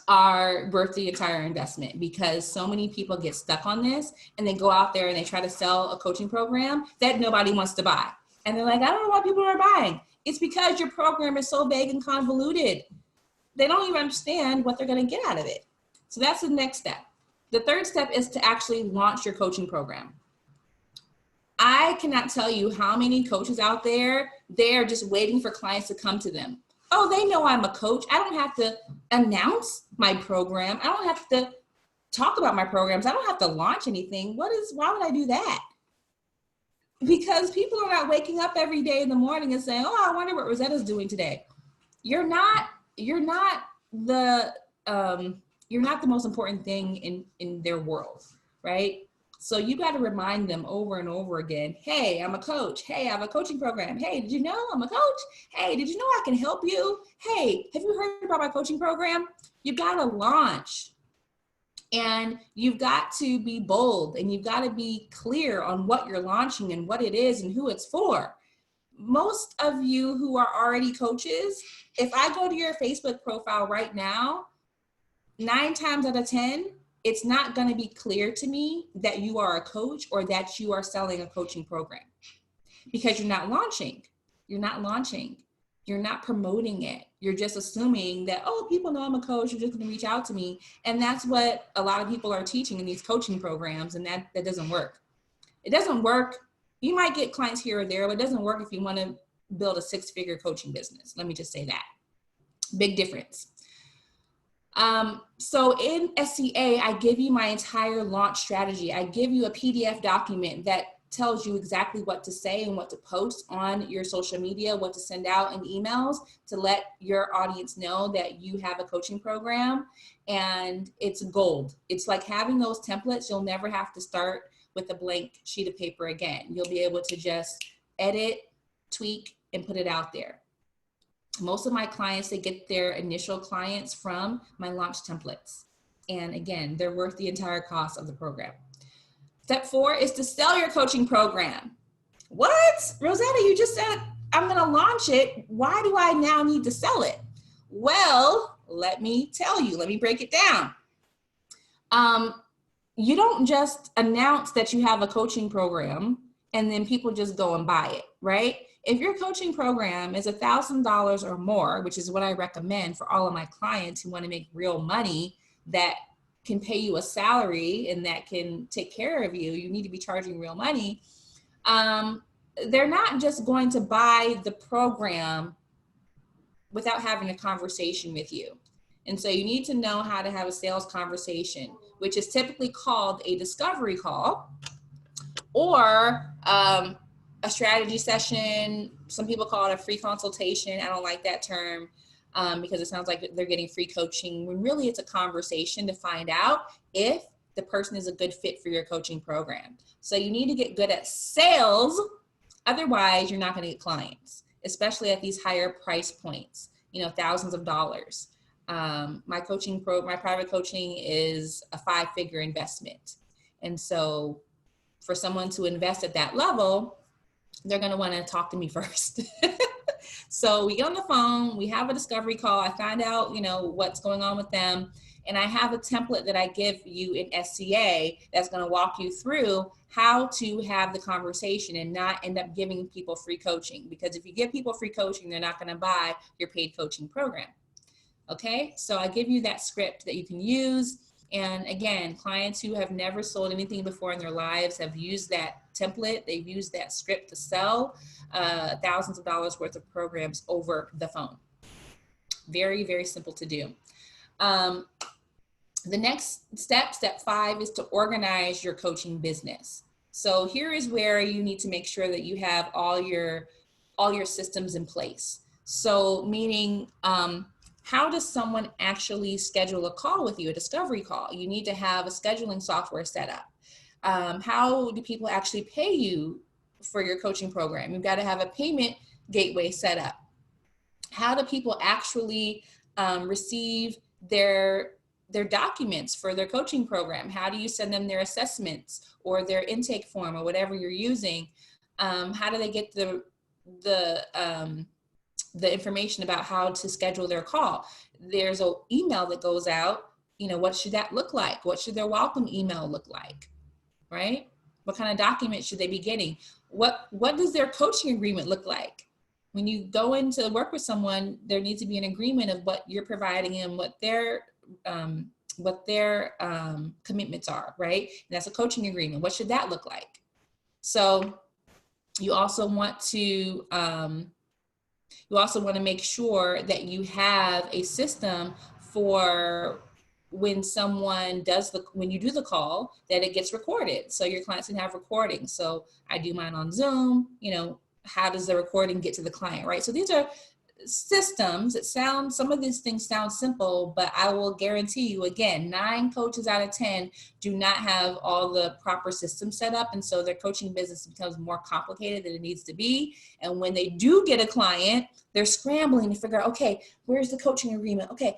are worth the entire investment because so many people get stuck on this and they go out there and they try to sell a coaching program that nobody wants to buy. And they're like, I don't know why people are buying. It's because your program is so vague and convoluted. They don't even understand what they're going to get out of it. So that's the next step. The third step is to actually launch your coaching program. I cannot tell you how many coaches out there, they're just waiting for clients to come to them. Oh, they know I'm a coach. I don't have to announce my program. I don't have to talk about my programs. I don't have to launch anything. Why would I do that? Because people are not waking up every day in the morning and saying, oh, I wonder what Rosetta's doing today. You're not the most important thing in their world, right? So you got to remind them over and over again, hey, I'm a coach. Hey, I have a coaching program. Hey, did you know I'm a coach? Hey, did you know I can help you? Hey, have you heard about my coaching program? You got to launch. And you've got to be bold and you've got to be clear on what you're launching and what it is and who it's for. Most of you who are already coaches, if I go to your Facebook profile right now, 9 times out of 10, it's not going to be clear to me that you are a coach or that you are selling a coaching program because you're not launching. You're not launching. You're not promoting it. You're just assuming that, oh, people know I'm a coach. You're just going to reach out to me. And that's what a lot of people are teaching in these coaching programs. And that doesn't work. It doesn't work. You might get clients here or there, but it doesn't work if you want to build a 6-figure coaching business. Let me just say that. Big difference. So in SCA, I give you my entire launch strategy. I give you a PDF document that tells you exactly what to say and what to post on your social media, what to send out in emails to let your audience know that you have a coaching program, and it's gold. It's like having those templates. You'll never have to start with a blank sheet of paper again. You'll be able to just edit, tweak, and put it out there. Most of my clients, they get their initial clients from my launch templates. And again, they're worth the entire cost of the program. Step 4 is to sell your coaching program. What? Rosetta, you just said I'm going to launch it. Why do I now need to sell it? Well, let me tell you. Let me break it down. You don't just announce that you have a coaching program and then people just go and buy it, right? If your coaching program is $1,000 or more, which is what I recommend for all of my clients who want to make real money that can pay you a salary and that can take care of you, you need to be charging real money. They're not just going to buy the program without having a conversation with you. And so you need to know how to have a sales conversation, which is typically called a discovery call or a strategy session. Some people call it a free consultation. I don't like that term because it sounds like they're getting free coaching when really it's a conversation to find out if the person is a good fit for your coaching program. So you need to get good at sales. Otherwise, you're not going to get clients, especially at these higher price points, thousands of dollars. My private coaching is a 5-figure investment. And so for someone to invest at that level, they're going to want to talk to me first. So we get on the phone, we have a discovery call. I find out, what's going on with them. And I have a template that I give you in SCA that's going to walk you through how to have the conversation and not end up giving people free coaching. Because if you give people free coaching, they're not going to buy your paid coaching program. Okay, so I give you that script that you can use. And again, clients who have never sold anything before in their lives have used that template. They've used that script to sell thousands of dollars worth of programs over the phone. Very, very simple to do. The next step, step 5, is to organize your coaching business. So here is where you need to make sure that you have all your systems in place. So meaning, how does someone actually schedule a call with you, a discovery call? You need to have a scheduling software set up. How do people actually pay you for your coaching program? You've got to have a payment gateway set up. How do people actually receive their documents for their coaching program? How do you send them their assessments or their intake form or whatever you're using? How do they get the information about how to schedule their call? There's an email that goes out. You know, what should that look like? What should their welcome email look like? Right? What kind of documents should they be getting? What does their coaching agreement look like? When you go into work with someone, there needs to be an agreement of what you're providing and what their commitments are, right? And that's a coaching agreement. What should that look like? So you also want to make sure that you have a system for when someone when you do the call, that it gets recorded. So your clients can have recordings. So I do mine on Zoom, you know, how does the recording get to the client, right? So these are systems. Some of these things sound simple, but I will guarantee you, again, 9 coaches out of 10 do not have all the proper systems set up. And so their coaching business becomes more complicated than it needs to be. And when they do get a client, they're scrambling to figure out, okay, where's the coaching agreement? Okay,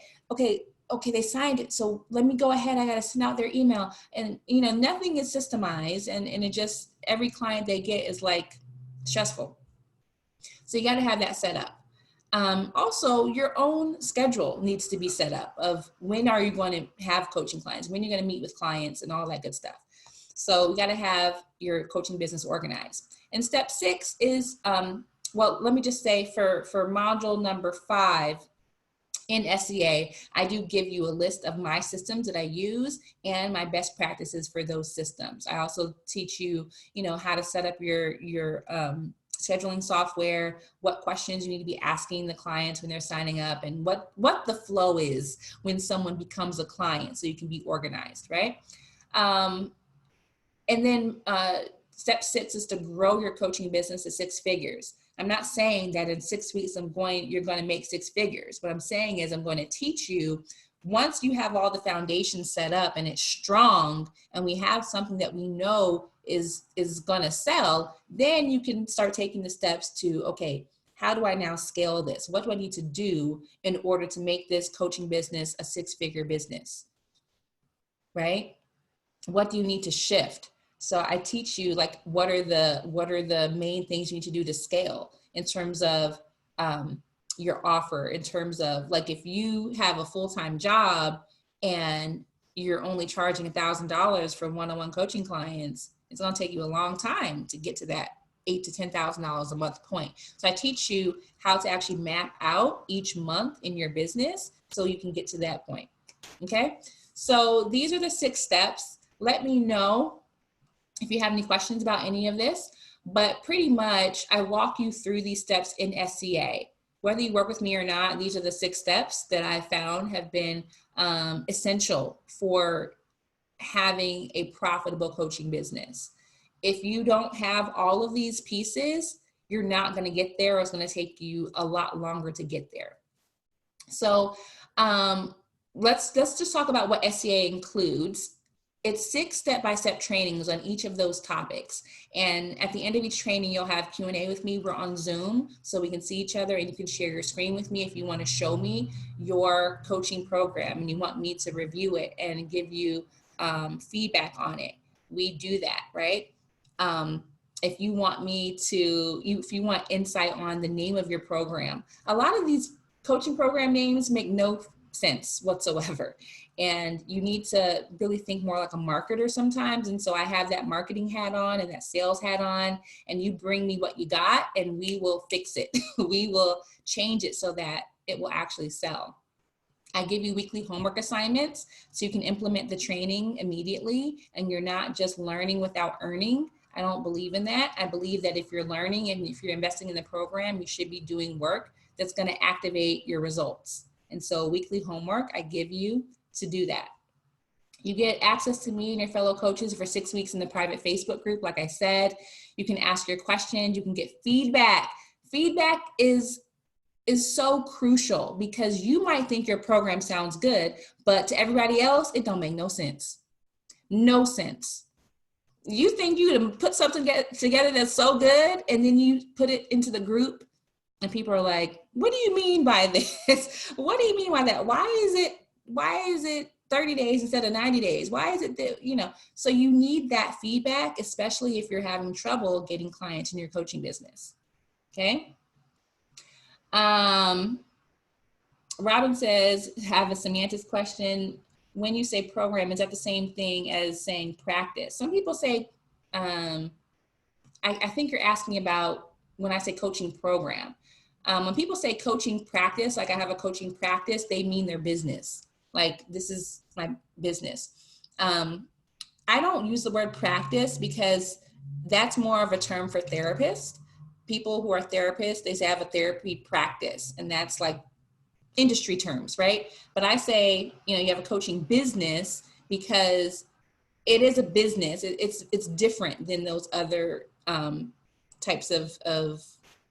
they signed it. So let me go ahead. I got to send out their email. And, you know, nothing is systemized. And it just, every client they get is like stressful. So you got to have that set up. Also, your own schedule needs to be set up of when are you going to have coaching clients, when you're going to meet with clients and all that good stuff. So you got to have your coaching business organized. And step 6 is, well, let me just say for module number 5 in SCA, I do give you a list of my systems that I use and my best practices for those systems. I also teach you, you know, how to set up your scheduling software, what questions you need to be asking the clients when they're signing up, and what the flow is when someone becomes a client, so you can be organized, right? And then step 6 is to grow your coaching business to 6 figures. I'm not saying that in 6 weeks you're going to make 6 figures. What I'm saying is I'm going to teach you, once you have all the foundation set up and it's strong and we have something that we know is going to sell, then you can start taking the steps to, okay, how do I now scale this? What do I need to do in order to make this coaching business a 6-figure business, right? What do you need to shift? So I teach you, like, what are the main things you need to do to scale in terms of your offer, in terms of, like, if you have a full-time job and you're only charging $1,000 for one-on-one coaching clients, it's going to take you a long time to get to that $8,000 to $10,000 a month point. So I teach you how to actually map out each month in your business so you can get to that point. Okay. So these are the 6 steps. Let me know if you have any questions about any of this, but pretty much I walk you through these steps in SCA. Whether you work with me or not, these are the 6 steps that I found have been essential for having a profitable coaching business. If you don't have all of these pieces, you're not going to get there, or it's going to take you a lot longer to get there. So let's just talk about what SCA includes. It's 6 step-by-step trainings on each of those topics. And at the end of each training, you'll have Q&A with me. We're on Zoom, so we can see each other, and you can share your screen with me if you want to show me your coaching program and you want me to review it and give you feedback on it. We do that, right? If you want if you want insight on the name of your program, a lot of these coaching program names make no sense whatsoever. And you need to really think more like a marketer sometimes. And so I have that marketing hat on and that sales hat on, and you bring me what you got and we will fix it. We will change it so that it will actually sell. I give you weekly homework assignments so you can implement the training immediately and you're not just learning without earning. I don't believe in that. I believe that if you're learning and if you're investing in the program, you should be doing work that's going to activate your results. And so weekly homework I give you to do that. You get access to me and your fellow coaches for 6 weeks in the private Facebook group. Like I said, you can ask your questions, you can get feedback. Feedback is so crucial because you might think your program sounds good, but to everybody else, it don't make no sense. No sense. You think you can put something together that's so good, and then you put it into the group, and people are like, what do you mean by this? What do you mean by that? Why is it 30 days instead of 90 days? Why is it that, so you need that feedback, especially if you're having trouble getting clients in your coaching business. Okay. Robin says, have a semantics question. When you say program, is that the same thing as saying practice? Some people say, I think you're asking about when I say coaching program. When people say coaching practice, like I have a coaching practice, they mean their business. Like this is my business. I don't use the word practice because that's more of a term for therapists. People who are therapists, they say I have a therapy practice, and that's like industry terms, right? But I say, you have a coaching business because it is a business. It's different than those other types of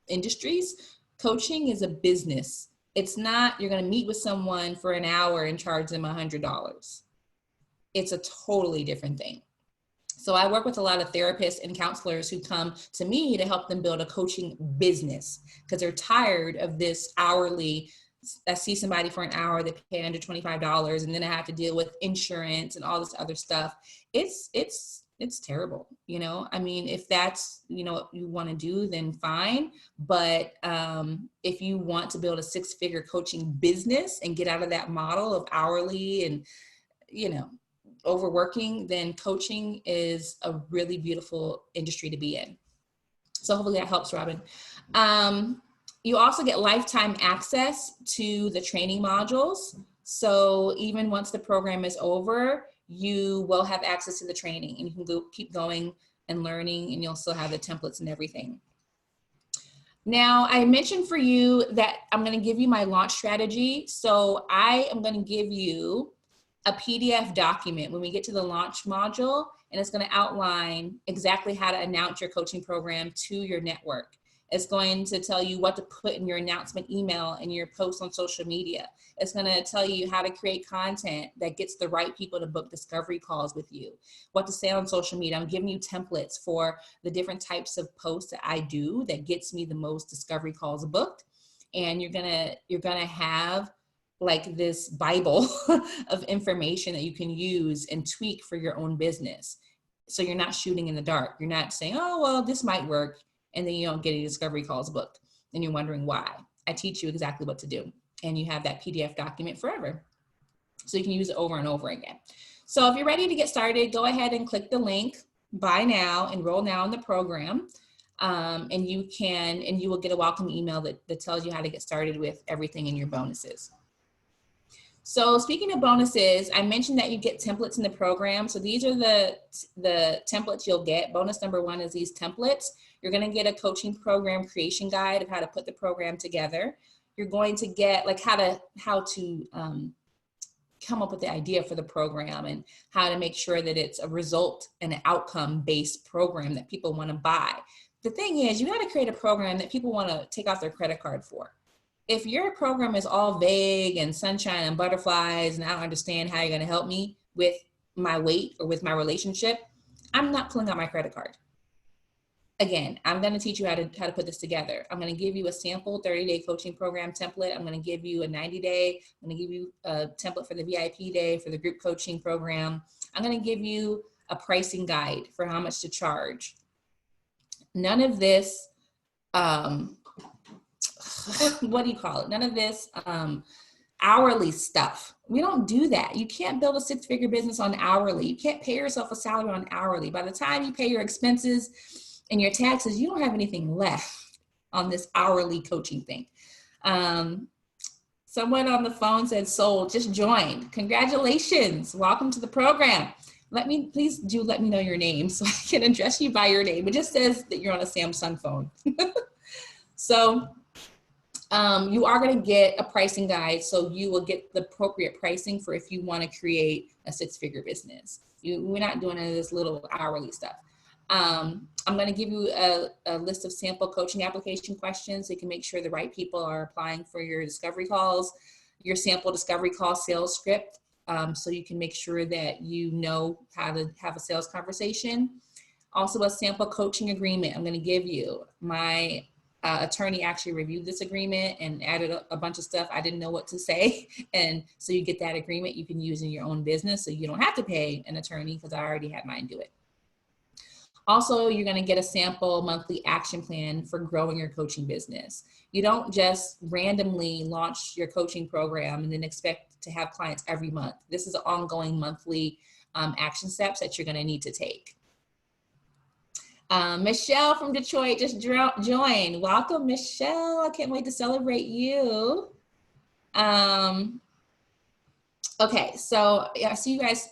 industries. Coaching is a business. It's not, you're going to meet with someone for an hour and charge them $100. It's a totally different thing. So I work with a lot of therapists and counselors who come to me to help them build a coaching business because they're tired of this hourly. I see somebody for an hour, they pay under $25, and then I have to deal with insurance and all this other stuff. It's terrible. I mean, if that's, what you want to do, then fine. But if you want to build a 6-figure coaching business and get out of that model of hourly and, overworking, then coaching is a really beautiful industry to be in. So hopefully that helps, Robin. You also get lifetime access to the training modules. So even once the program is over, you will have access to the training and you can keep going and learning, and you'll still have the templates and everything. Now, I mentioned for you that I'm going to give you my launch strategy. So I am going to give you a PDF document when we get to the launch module, and it's going to outline exactly how to announce your coaching program to your network. It's going to tell you what to put in your announcement email and your posts on social media. It's going to tell you how to create content that gets the right people to book discovery calls with you, what to say on social media. I'm giving you templates for the different types of posts that I do that gets me the most discovery calls booked. And you're going to have like this Bible of information that you can use and tweak for your own business. So you're not shooting in the dark. You're not saying, oh, well, this might work, and then you don't get any discovery calls booked, and you're wondering why. I teach you exactly what to do, and you have that PDF document forever. So you can use it over and over again. So if you're ready to get started, go ahead and click the link, buy now, enroll now in the program. And you will get a welcome email that tells you how to get started with everything in your bonuses. So speaking of bonuses, I mentioned that you get templates in the program. So these are the templates you'll get. Bonus number 1 is these templates. You're going to get a coaching program creation guide of how to put the program together. You're going to get like how to come up with the idea for the program and how to make sure that it's a result and an outcome-based program that people want to buy. The thing is, you got to create a program that people want to take out their credit card for. If your program is all vague and sunshine and butterflies, and I don't understand how you're going to help me with my weight or with my relationship, I'm not pulling out my credit card. Again, I'm going to teach you how to put this together. I'm going to give you a sample 30-day coaching program template. I'm going to give you a 90-day. I'm going to give you a template for the VIP day, for the group coaching program. I'm going to give you a pricing guide for how much to charge. None of this, what do you call it? None of this hourly stuff. We don't do that. You can't build a 6-figure business on hourly. You can't pay yourself a salary on hourly. By the time you pay your expenses and your taxes, you don't have anything left on this hourly coaching thing. Someone on the phone said sold, just joined. Congratulations. Welcome to the program. Please let me know your name so I can address you by your name. It just says that you're on a Samsung phone. So you are going to get a pricing guide, so you will get the appropriate pricing for if you want to create a six-figure business. We're not doing any of this little hourly stuff. I'm going to give you a list of sample coaching application questions so you can make sure the right people are applying for your discovery calls, your sample discovery call sales script, so you can make sure that you know how to have a sales conversation. Also a sample coaching agreement I'm going to give you. My attorney actually reviewed this agreement and added a bunch of stuff I didn't know what to say. And so you get that agreement you can use in your own business so you don't have to pay an attorney because I already had mine do it. Also, you're going to get a sample monthly action plan for growing your coaching business. You don't just randomly launch your coaching program and then expect to have clients every month. This is ongoing monthly action steps that you're going to need to take. Michelle from Detroit just joined. Welcome, Michelle. I can't wait to celebrate you. Okay, so I see you guys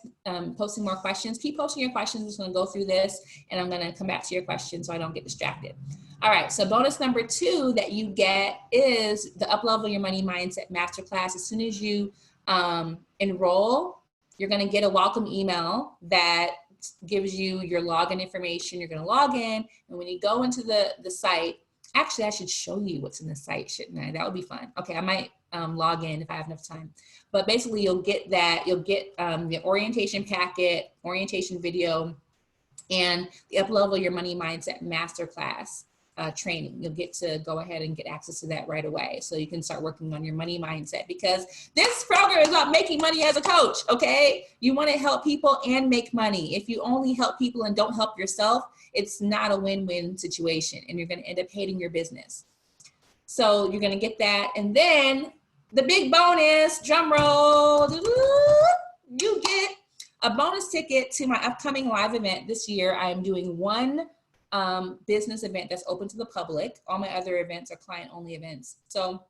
posting more questions. Keep posting your questions. I'm just going to go through this, and I'm going to come back to your questions so I don't get distracted. All right, so bonus number 2 that you get is the Uplevel Your Money Mindset Masterclass. As soon as you enroll, you're going to get a welcome email that gives you your login information. You're going to log in, and when you go into the site, actually, I should show you what's in the site, shouldn't I? That would be fun. Okay, I might log in if I have enough time. But basically, you'll get that. You'll get the orientation packet, orientation video, and the Uplevel Your Money Mindset Masterclass training. You'll get to go ahead and get access to that right away. So you can start working on your money mindset, because this program is about making money as a coach, okay? You want to help people and make money. If you only help people and don't help yourself, it's not a win-win situation, and you're going to end up hating your business. So you're going to get that. And then the big bonus, drum roll, you get a bonus ticket to my upcoming live event this year. I am doing one business event that's open to the public. All my other events are client-only events. So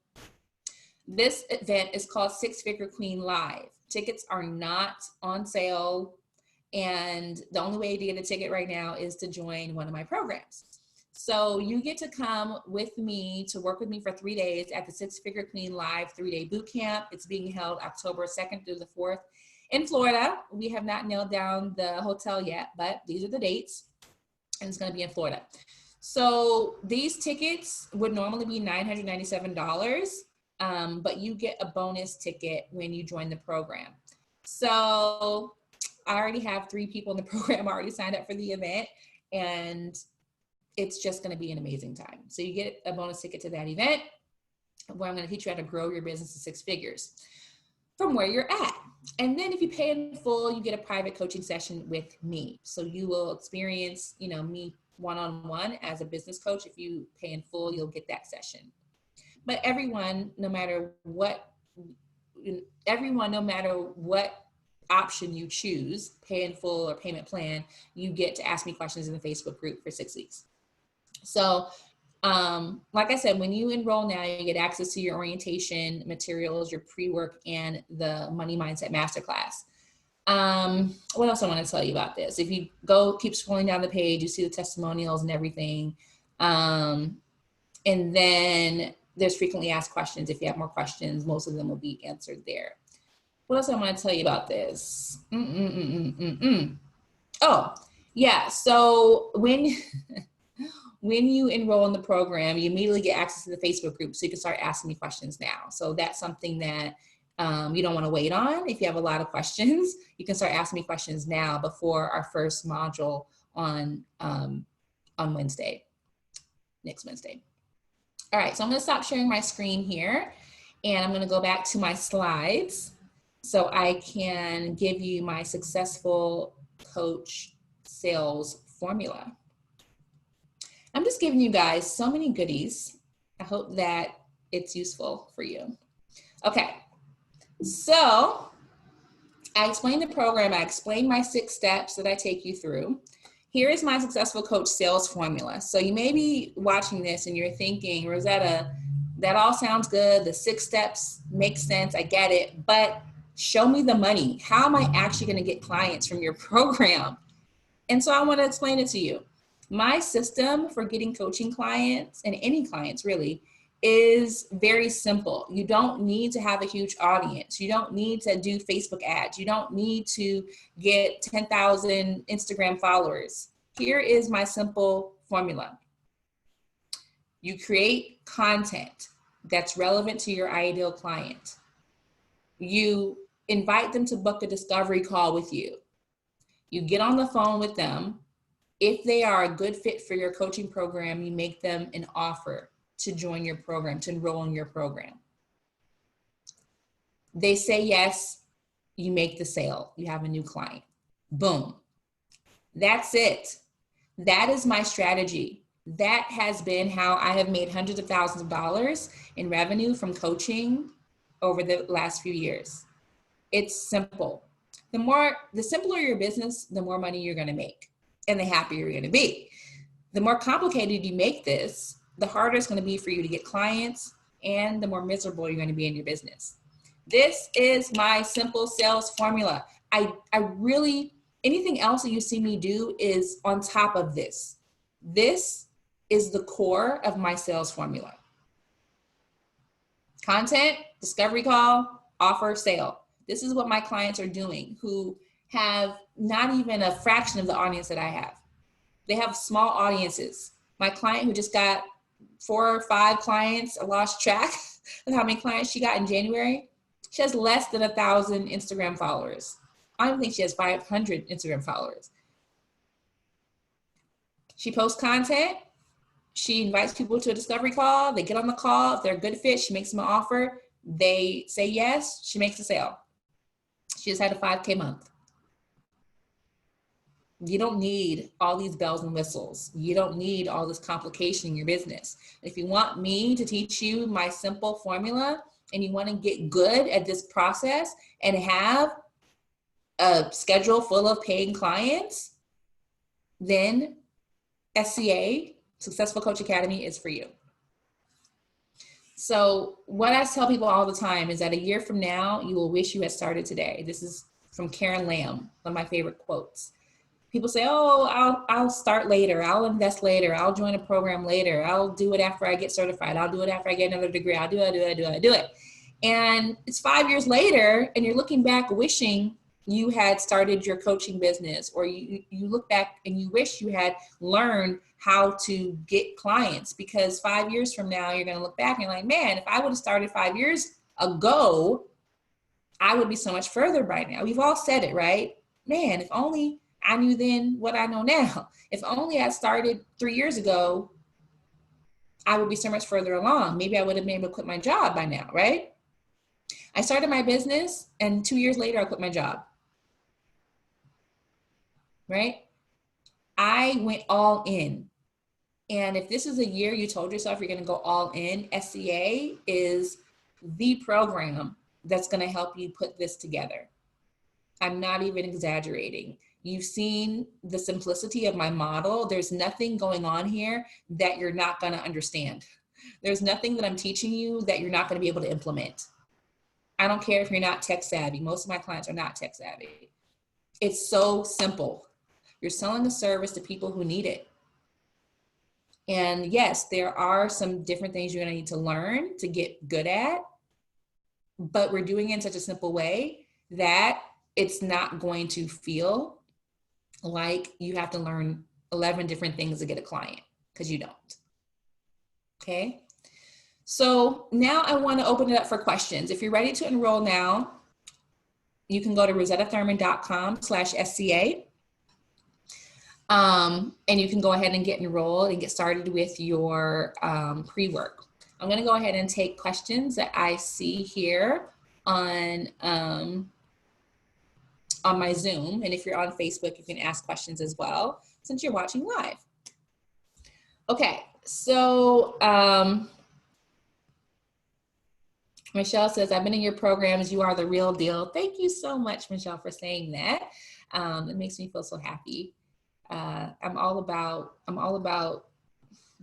this event is called Six Figure Queen Live. Tickets are not on sale, and the only way to get a ticket right now is to join one of my programs. So you get to come with me to work with me for 3 days at the Six Figure Queen Live 3-day boot camp. It's being held October 2nd through the 4th in Florida. We have not nailed down the hotel yet, but these are the dates, and it's going to be in Florida. So these tickets would normally be $997, but you get a bonus ticket when you join the program. So I already have 3 people in the program already signed up for the event, and it's just going to be an amazing time. So you get a bonus ticket to that event where I'm going to teach you how to grow your business to 6 figures from where you're at. And then if you pay in full, you get a private coaching session with me. So you will experience, me one-on-one as a business coach. If you pay in full, you'll get that session. But everyone, no matter what option you choose, pay in full or payment plan, you get to ask me questions in the Facebook group for 6 weeks. So like I said, when you enroll now, you get access to your orientation materials, your pre-work, and the Money Mindset Masterclass. What else I want to tell you about this? If you keep scrolling down the page, you see the testimonials and everything. And then there's frequently asked questions. If you have more questions, most of them will be answered there. What else I want to tell you about this? Oh, yeah. So when you enroll in the program, you immediately get access to the Facebook group, so you can start asking me questions now. So that's something that you don't want to wait on. If you have a lot of questions, you can start asking me questions now before our first module on Wednesday, next Wednesday. All right, so I'm going to stop sharing my screen here, and I'm going to go back to my slides so I can give you my successful coach sales formula. I'm just giving you guys so many goodies. I hope that it's useful for you. Okay, so I explained the program. I explained my 6 steps that I take you through. Here is my successful coach sales formula. So you may be watching this and you're thinking, Rosetta, that all sounds good. The 6 steps make sense. I get it. But show me the money. How am I actually going to get clients from your program? And so I want to explain it to you. My system for getting coaching clients, and any clients really, is very simple. You don't need to have a huge audience. You don't need to do Facebook ads. You don't need to get 10,000 Instagram followers. Here is my simple formula. You create content that's relevant to your ideal client. You invite them to book a discovery call with you. You get on the phone with them. If they are a good fit for your coaching program, you make them an offer to join your program, to enroll in your program. They say yes, you make the sale. You have a new client. Boom. That's it. That is my strategy. That has been how I have made hundreds of thousands of dollars in revenue from coaching over the last few years. It's simple. The simpler your business, the more money you're going to make and the happier you're going to be. The more complicated you make this, the harder it's going to be for you to get clients and the more miserable you're going to be in your business. This is my simple sales formula. I really, anything else that you see me do is on top of this. This is the core of my sales formula. Content, discovery call, offer, sale. This is what my clients are doing who have not even a fraction of the audience that I have. They have small audiences. My client who just got 4 or 5 clients, I lost track of how many clients she got in January. She has less than 1,000 Instagram followers. I don't think she has 500 Instagram followers. She posts content. She invites people to a discovery call. They get on the call. If they're a good fit, she makes them an offer. They say yes. She makes a sale. She just had a 5K month. You don't need all these bells and whistles. You don't need all this complication in your business. If you want me to teach you my simple formula and you want to get good at this process and have a schedule full of paying clients, then SCA, Successful Coach Academy, is for you. So what I tell people all the time is that a year from now, you will wish you had started today. This is from Karen Lamb, one of my favorite quotes. People say, oh, I'll start later. I'll invest later. I'll join a program later. I'll do it after I get certified. I'll do it after I get another degree. I'll do it. And it's 5 years later, and you're looking back wishing you had started your coaching business, or you look back and you wish you had learned how to get clients, because 5 years from now, you're going to look back and you're like, man, if I would have started 5 years ago, I would be so much further by now. We've all said it, right? Man, if only I knew then what I know now. If only I started 3 years ago, I would be so much further along. Maybe I would have been able to quit my job by now, right? I started my business and 2 years later, I quit my job, right? I went all in. And if this is a year you told yourself you're going to go all in, SCA is the program that's going to help you put this together. I'm not even exaggerating. You've seen the simplicity of my model. There's nothing going on here that you're not going to understand. There's nothing that I'm teaching you that you're not going to be able to implement. I don't care if you're not tech savvy. Most of my clients are not tech savvy. It's so simple. You're selling a service to people who need it. And yes, there are some different things you're going to need to learn to get good at, but we're doing it in such a simple way that it's not going to feel like you have to learn 11 different things to get a client, because you don't. Okay. So now I want to open it up for questions. If you're ready to enroll now, you can go to rosettathurman.com/SCA. And you can go ahead and get enrolled and get started with your pre-work. I'm going to go ahead and take questions that I see here on my Zoom. And if you're on Facebook, you can ask questions as well, since you're watching live. Okay, so Michelle says, I've been in your programs. You are the real deal. Thank you so much, Michelle, for saying that. It makes me feel so happy. I'm all about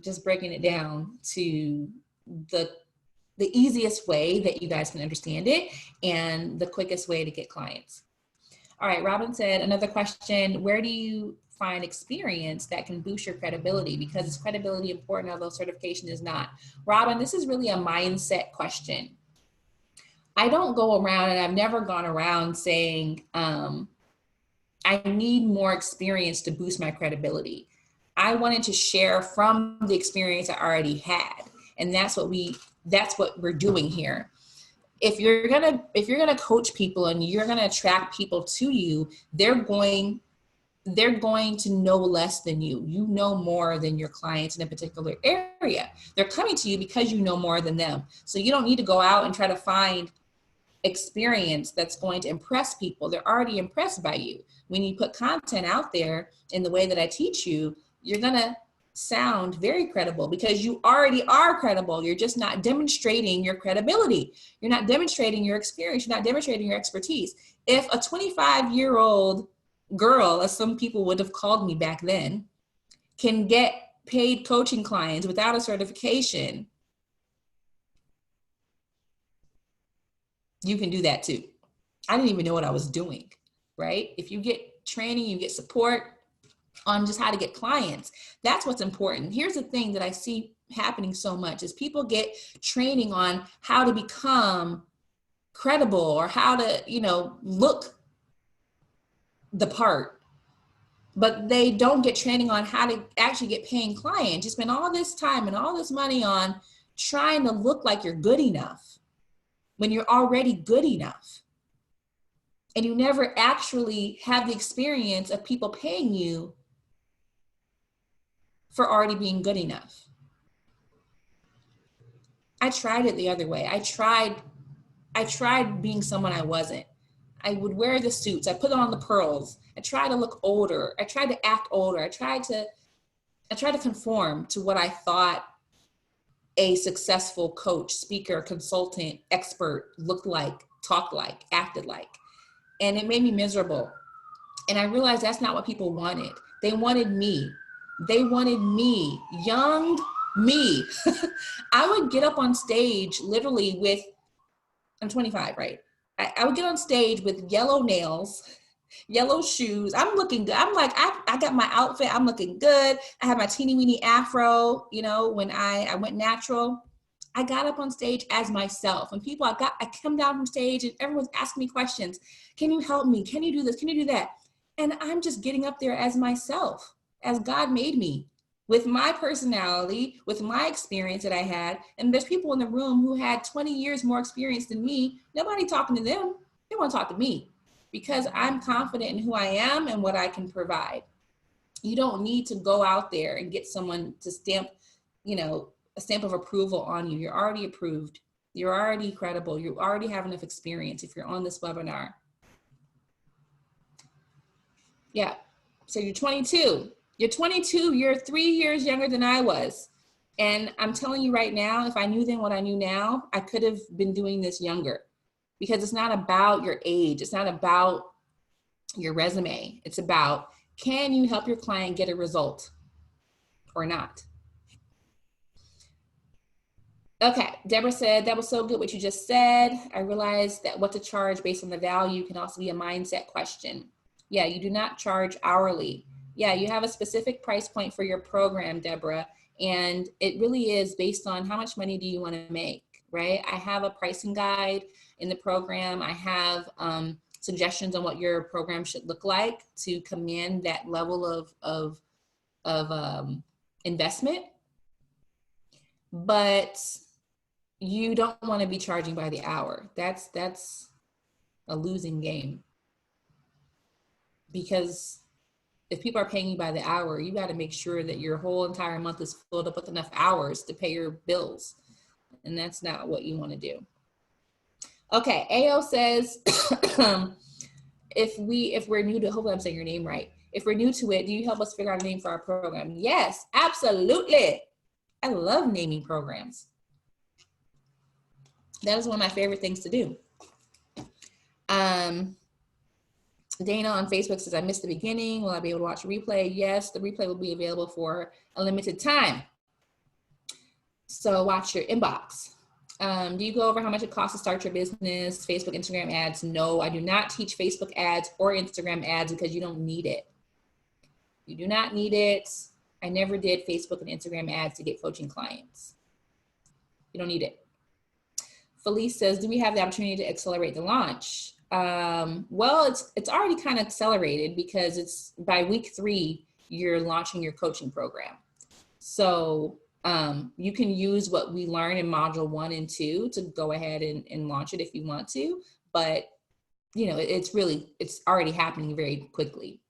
just breaking it down to the the easiest way that you guys can understand it and the quickest way to get clients. All right, Robin said, another question, where do you find experience that can boost your credibility? Because is credibility important, although certification is not? Robin, this is really a mindset question. I don't go around, and I've never gone around saying, I need more experience to boost my credibility. I wanted to share from the experience I already had. And that's what we're doing here. If you're gonna coach people and you're gonna attract people to you, they're going to know less than you. You know more than your clients in a particular area. They're coming to you because you know more than them. So you don't need to go out and try to find experience that's going to impress people. They're already impressed by you. When you put content out there in the way that I teach you, you're gonna sound very credible because you already are credible. You're just not demonstrating your credibility. You're not demonstrating your experience. You're not demonstrating your expertise. If a 25-year-old girl, as some people would have called me back then, can get paid coaching clients without a certification, you can do that too. I didn't even know what I was doing, right? If you get training, you get support on just how to get clients. That's what's important. Here's the thing that I see happening so much is people get training on how to become credible or how to, look the part, but they don't get training on how to actually get paying clients. You spend all this time and all this money on trying to look like you're good enough when you're already good enough. And you never actually have the experience of people paying you for already being good enough. I tried it the other way. I tried being someone I wasn't. I would wear the suits. I put on the pearls. I tried to look older. I tried to act older. I tried to conform to what I thought a successful coach, speaker, consultant, expert looked like, talked like, acted like. And it made me miserable. And I realized that's not what people wanted. They wanted me. They wanted me, young me. I would get up on stage literally with, I'm 25, right? I would get on stage with yellow nails, yellow shoes. I'm looking good. I'm like, I got my outfit. I'm looking good. I have my teeny weeny afro, when I went natural. I got up on stage as myself. And people, I come down from stage and everyone's asking me questions. Can you help me? Can you do this? Can you do that? And I'm just getting up there as myself, as God made me, with my personality, with my experience that I had. And there's people in the room who had 20 years more experience than me. Nobody talking to them. They want to talk to me because I'm confident in who I am and what I can provide. You don't need to go out there and get someone to stamp, a stamp of approval on you. You're already approved. You're already credible. You already have enough experience if you're on this webinar. Yeah. So you're 22. You're 22. You're 3 years younger than I was. And I'm telling you right now, if I knew then what I knew now, I could have been doing this younger, because it's not about your age. It's not about your resume. It's about, can you help your client get a result or not? Okay, Deborah said, that was so good what you just said. I realized that what to charge based on the value can also be a mindset question. Yeah, you do not charge hourly. Yeah, you have a specific price point for your program, Deborah, and it really is based on how much money do you want to make, right? I have a pricing guide in the program. I have suggestions on what your program should look like to command that level of investment, but you don't want to be charging by the hour. That's a losing game, because if people are paying you by the hour, you got to make sure that your whole entire month is filled up with enough hours to pay your bills. And that's not what you want to do. Okay, AO says, if we're new to, hopefully I'm saying your name right. If we're new to it, do you help us figure out a name for our program? Yes, absolutely. I love naming programs. That is one of my favorite things to do. Dana on Facebook says, I missed the beginning. Will I be able to watch a replay? Yes, the replay will be available for a limited time. So watch your inbox. Do you go over how much it costs to start your business? Facebook, Instagram ads? No, I do not teach Facebook ads or Instagram ads because you don't need it. You do not need it. I never did Facebook and Instagram ads to get coaching clients. You don't need it. Felice says, do we have the opportunity to accelerate the launch? Well, it's already kind of accelerated because it's by week 3, you're launching your coaching program. So you can use what we learn in module 1 and 2 to go ahead and launch it if you want to, but you know, it's already happening very quickly.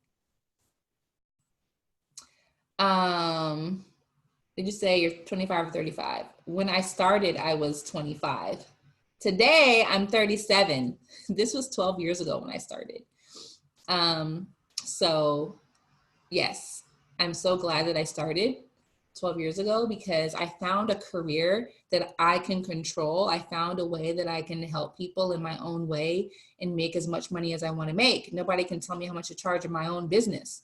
Did you say you're 25 or 35? When I started, I was 25. Today, I'm 37. This was 12 years ago when I started. So yes, I'm so glad that I started 12 years ago because I found a career that I can control. I found a way that I can help people in my own way and make as much money as I want to make. Nobody can tell me how much to charge in my own business.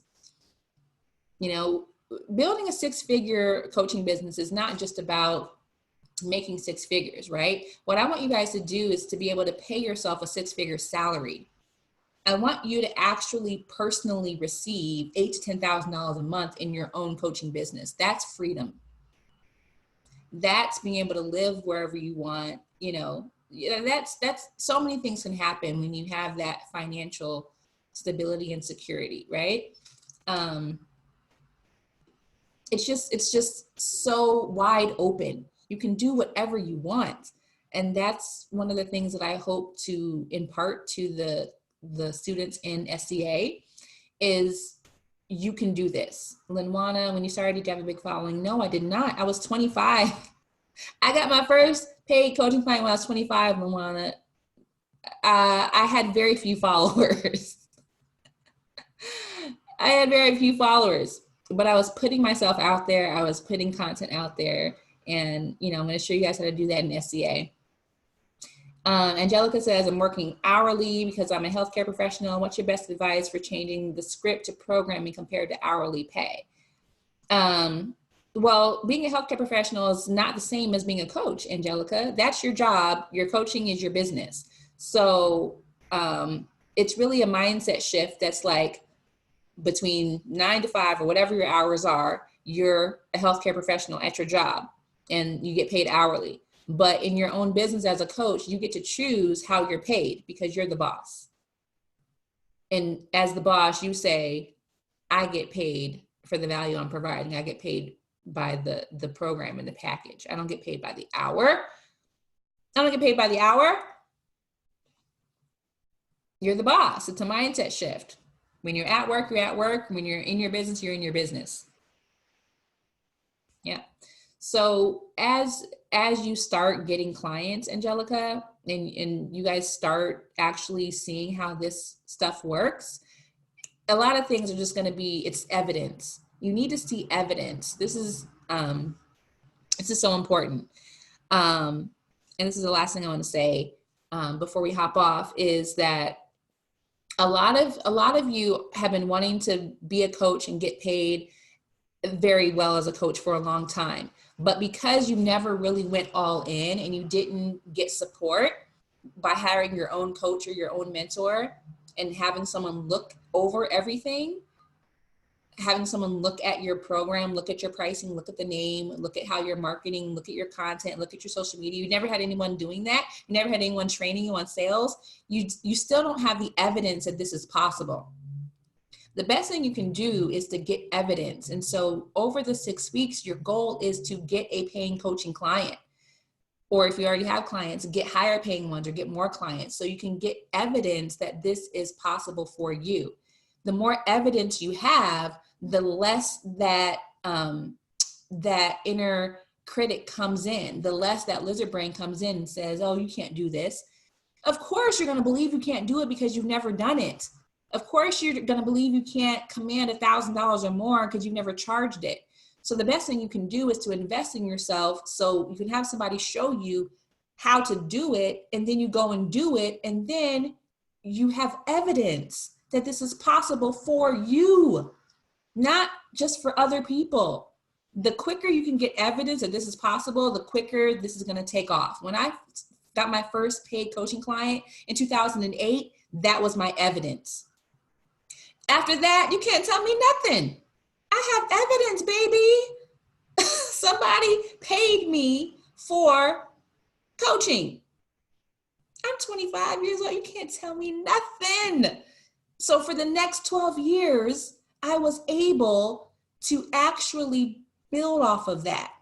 You know, building a 6-figure coaching business is not just about making 6 figures, right? What I want you guys to do is to be able to pay yourself a 6-figure salary. I want you to actually personally receive $8,000 to $10,000 a month in your own coaching business. That's freedom. That's being able to live wherever you want. You know, that's so many things can happen when you have that financial stability and security, right? It's just so wide open. You can do whatever you want. And that's one of the things that I hope to impart to the students in SCA is you can do this. Linwana, when you started, did you have a big following? No, I did not. I was 25. I got my first paid coaching client when I was 25, Linwana. I had very few followers. I had very few followers, but I was putting myself out there. I was putting content out there. And, you know, I'm going to show you guys how to do that in SCA. Angelica says, I'm working hourly because I'm a healthcare professional. What's your best advice for changing the script to programming compared to hourly pay? Well, being a healthcare professional is not the same as being a coach, Angelica. That's your job. Your coaching is your business. So it's really a mindset shift that's like between 9 to 5 or whatever your hours are, you're a healthcare professional at your job and you get paid hourly. But in your own business as a coach, you get to choose how you're paid because you're the boss. And as the boss, you say, I get paid for the value I'm providing. I get paid by the program and the package. I don't get paid by the hour. I don't get paid by the hour. You're the boss. It's a mindset shift. When you're at work, you're at work. When you're in your business, you're in your business. Yeah. So as you start getting clients, Angelica, and you guys start actually seeing how this stuff works, a lot of things are just going to be, it's evidence. You need to see evidence. This is so important. And this is the last thing I want to say before we hop off is that a lot of you have been wanting to be a coach and get paid very well as a coach for a long time. But because you never really went all in and you didn't get support by hiring your own coach or your own mentor and having someone look over everything, having someone look at your program, look at your pricing, look at the name, look at how you're marketing, look at your content, look at your social media. You never had anyone doing that. You never had anyone training you on sales. You still don't have the evidence that this is possible. The best thing you can do is to get evidence. And so over the 6 weeks, your goal is to get a paying coaching client. Or if you already have clients, get higher paying ones or get more clients so you can get evidence that this is possible for you. The more evidence you have, the less that that inner critic comes in, the less that lizard brain comes in and says, oh, you can't do this. Of course, you're going to believe you can't do it because you've never done it. Of course, you're going to believe you can't command $1,000 or more because you've never charged it. So the best thing you can do is to invest in yourself so you can have somebody show you how to do it, and then you go and do it, and then you have evidence that this is possible for you, not just for other people. the quicker you can get evidence that this is possible, the quicker this is going to take off. When I got my first paid coaching client in 2008, that was my evidence. After that, you can't tell me nothing. I have evidence, baby. Somebody paid me for coaching. I'm 25 years old. You can't tell me nothing. So for the next 12 years, I was able to actually build off of that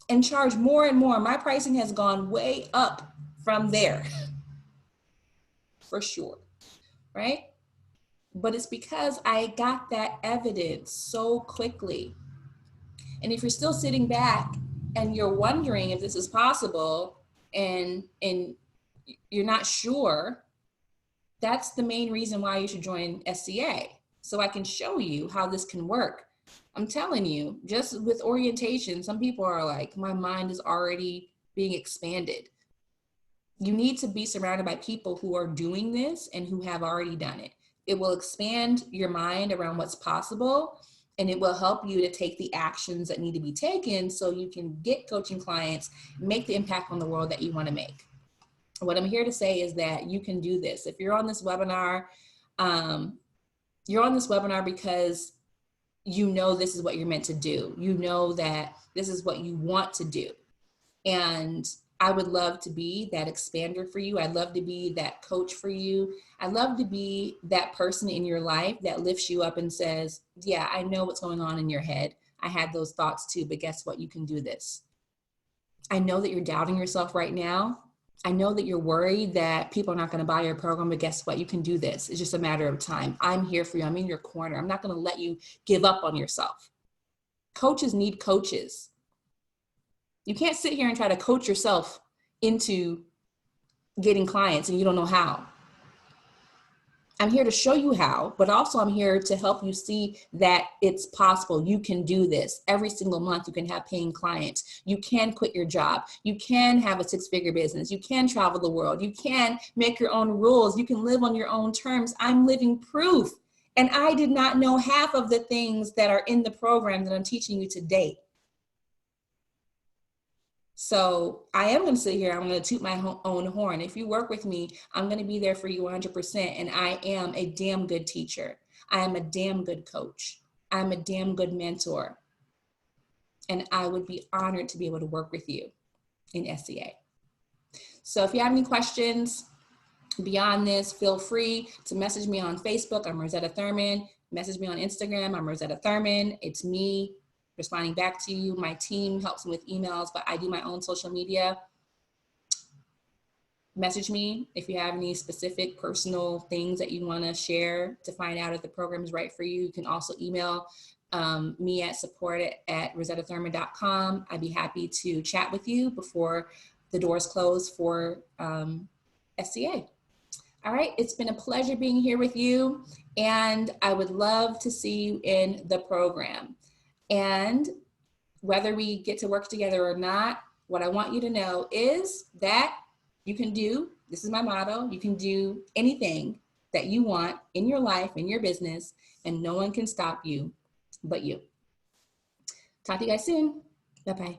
and charge more and more. My pricing has gone way up from there, for sure, right? But it's because I got that evidence so quickly. And if you're still sitting back and you're wondering if this is possible and you're not sure, that's the main reason why you should join SCA. So I can show you how this can work. I'm telling you, just with orientation, some people are like, my mind is already being expanded. You need to be surrounded by people who are doing this and who have already done it. It will expand your mind around what's possible, and it will help you to take the actions that need to be taken so you can get coaching clients, make the impact on the world that you want to make. What I'm here to say is that you can do this. If you're on this webinar, you're on this webinar because you know this is what you're meant to do. You know that this is what you want to do. And I would love to be that expander for you. I'd love to be that coach for you. I'd love to be that person in your life that lifts you up and says, yeah, I know what's going on in your head. I had those thoughts too, but guess what? You can do this. I know that you're doubting yourself right now. I know that you're worried that people are not going to buy your program, but guess what? You can do this. It's just a matter of time. I'm here for you. I'm in your corner. I'm not going to let you give up on yourself. Coaches need coaches. You can't sit here and try to coach yourself into getting clients and you don't know how. I'm here to show you how, but also I'm here to help you see that it's possible. You can do this. Every single month you can have paying clients. You can quit your job. You can have a six-figure business. You can travel the world. You can make your own rules. You can live on your own terms. I'm living proof. And I did not know half of the things that are in the program that I'm teaching you today. So I am going to sit here. I'm going to toot my own horn. If you work with me, I'm going to be there for you 100%. And I am a damn good teacher. I am a damn good coach. I'm a damn good mentor. And I would be honored to be able to work with you in SCA. So if you have any questions beyond this, feel free to message me on Facebook. I'm Rosetta Thurman. Message me on Instagram. I'm Rosetta Thurman. It's me responding back to you. My team helps me with emails, but I do my own social media. Message me if you have any specific personal things that you want to share to find out if the program is right for you. You can also email me at support@rosettathurman.com. I'd be happy to chat with you before the doors close for SCA. All right, it's been a pleasure being here with you, and I would love to see you in the program. And whether we get to work together or not, what I want you to know is that you can do, this is my motto, you can do anything that you want in your life, in your business, and no one can stop you but you. Talk to you guys soon. Bye-bye.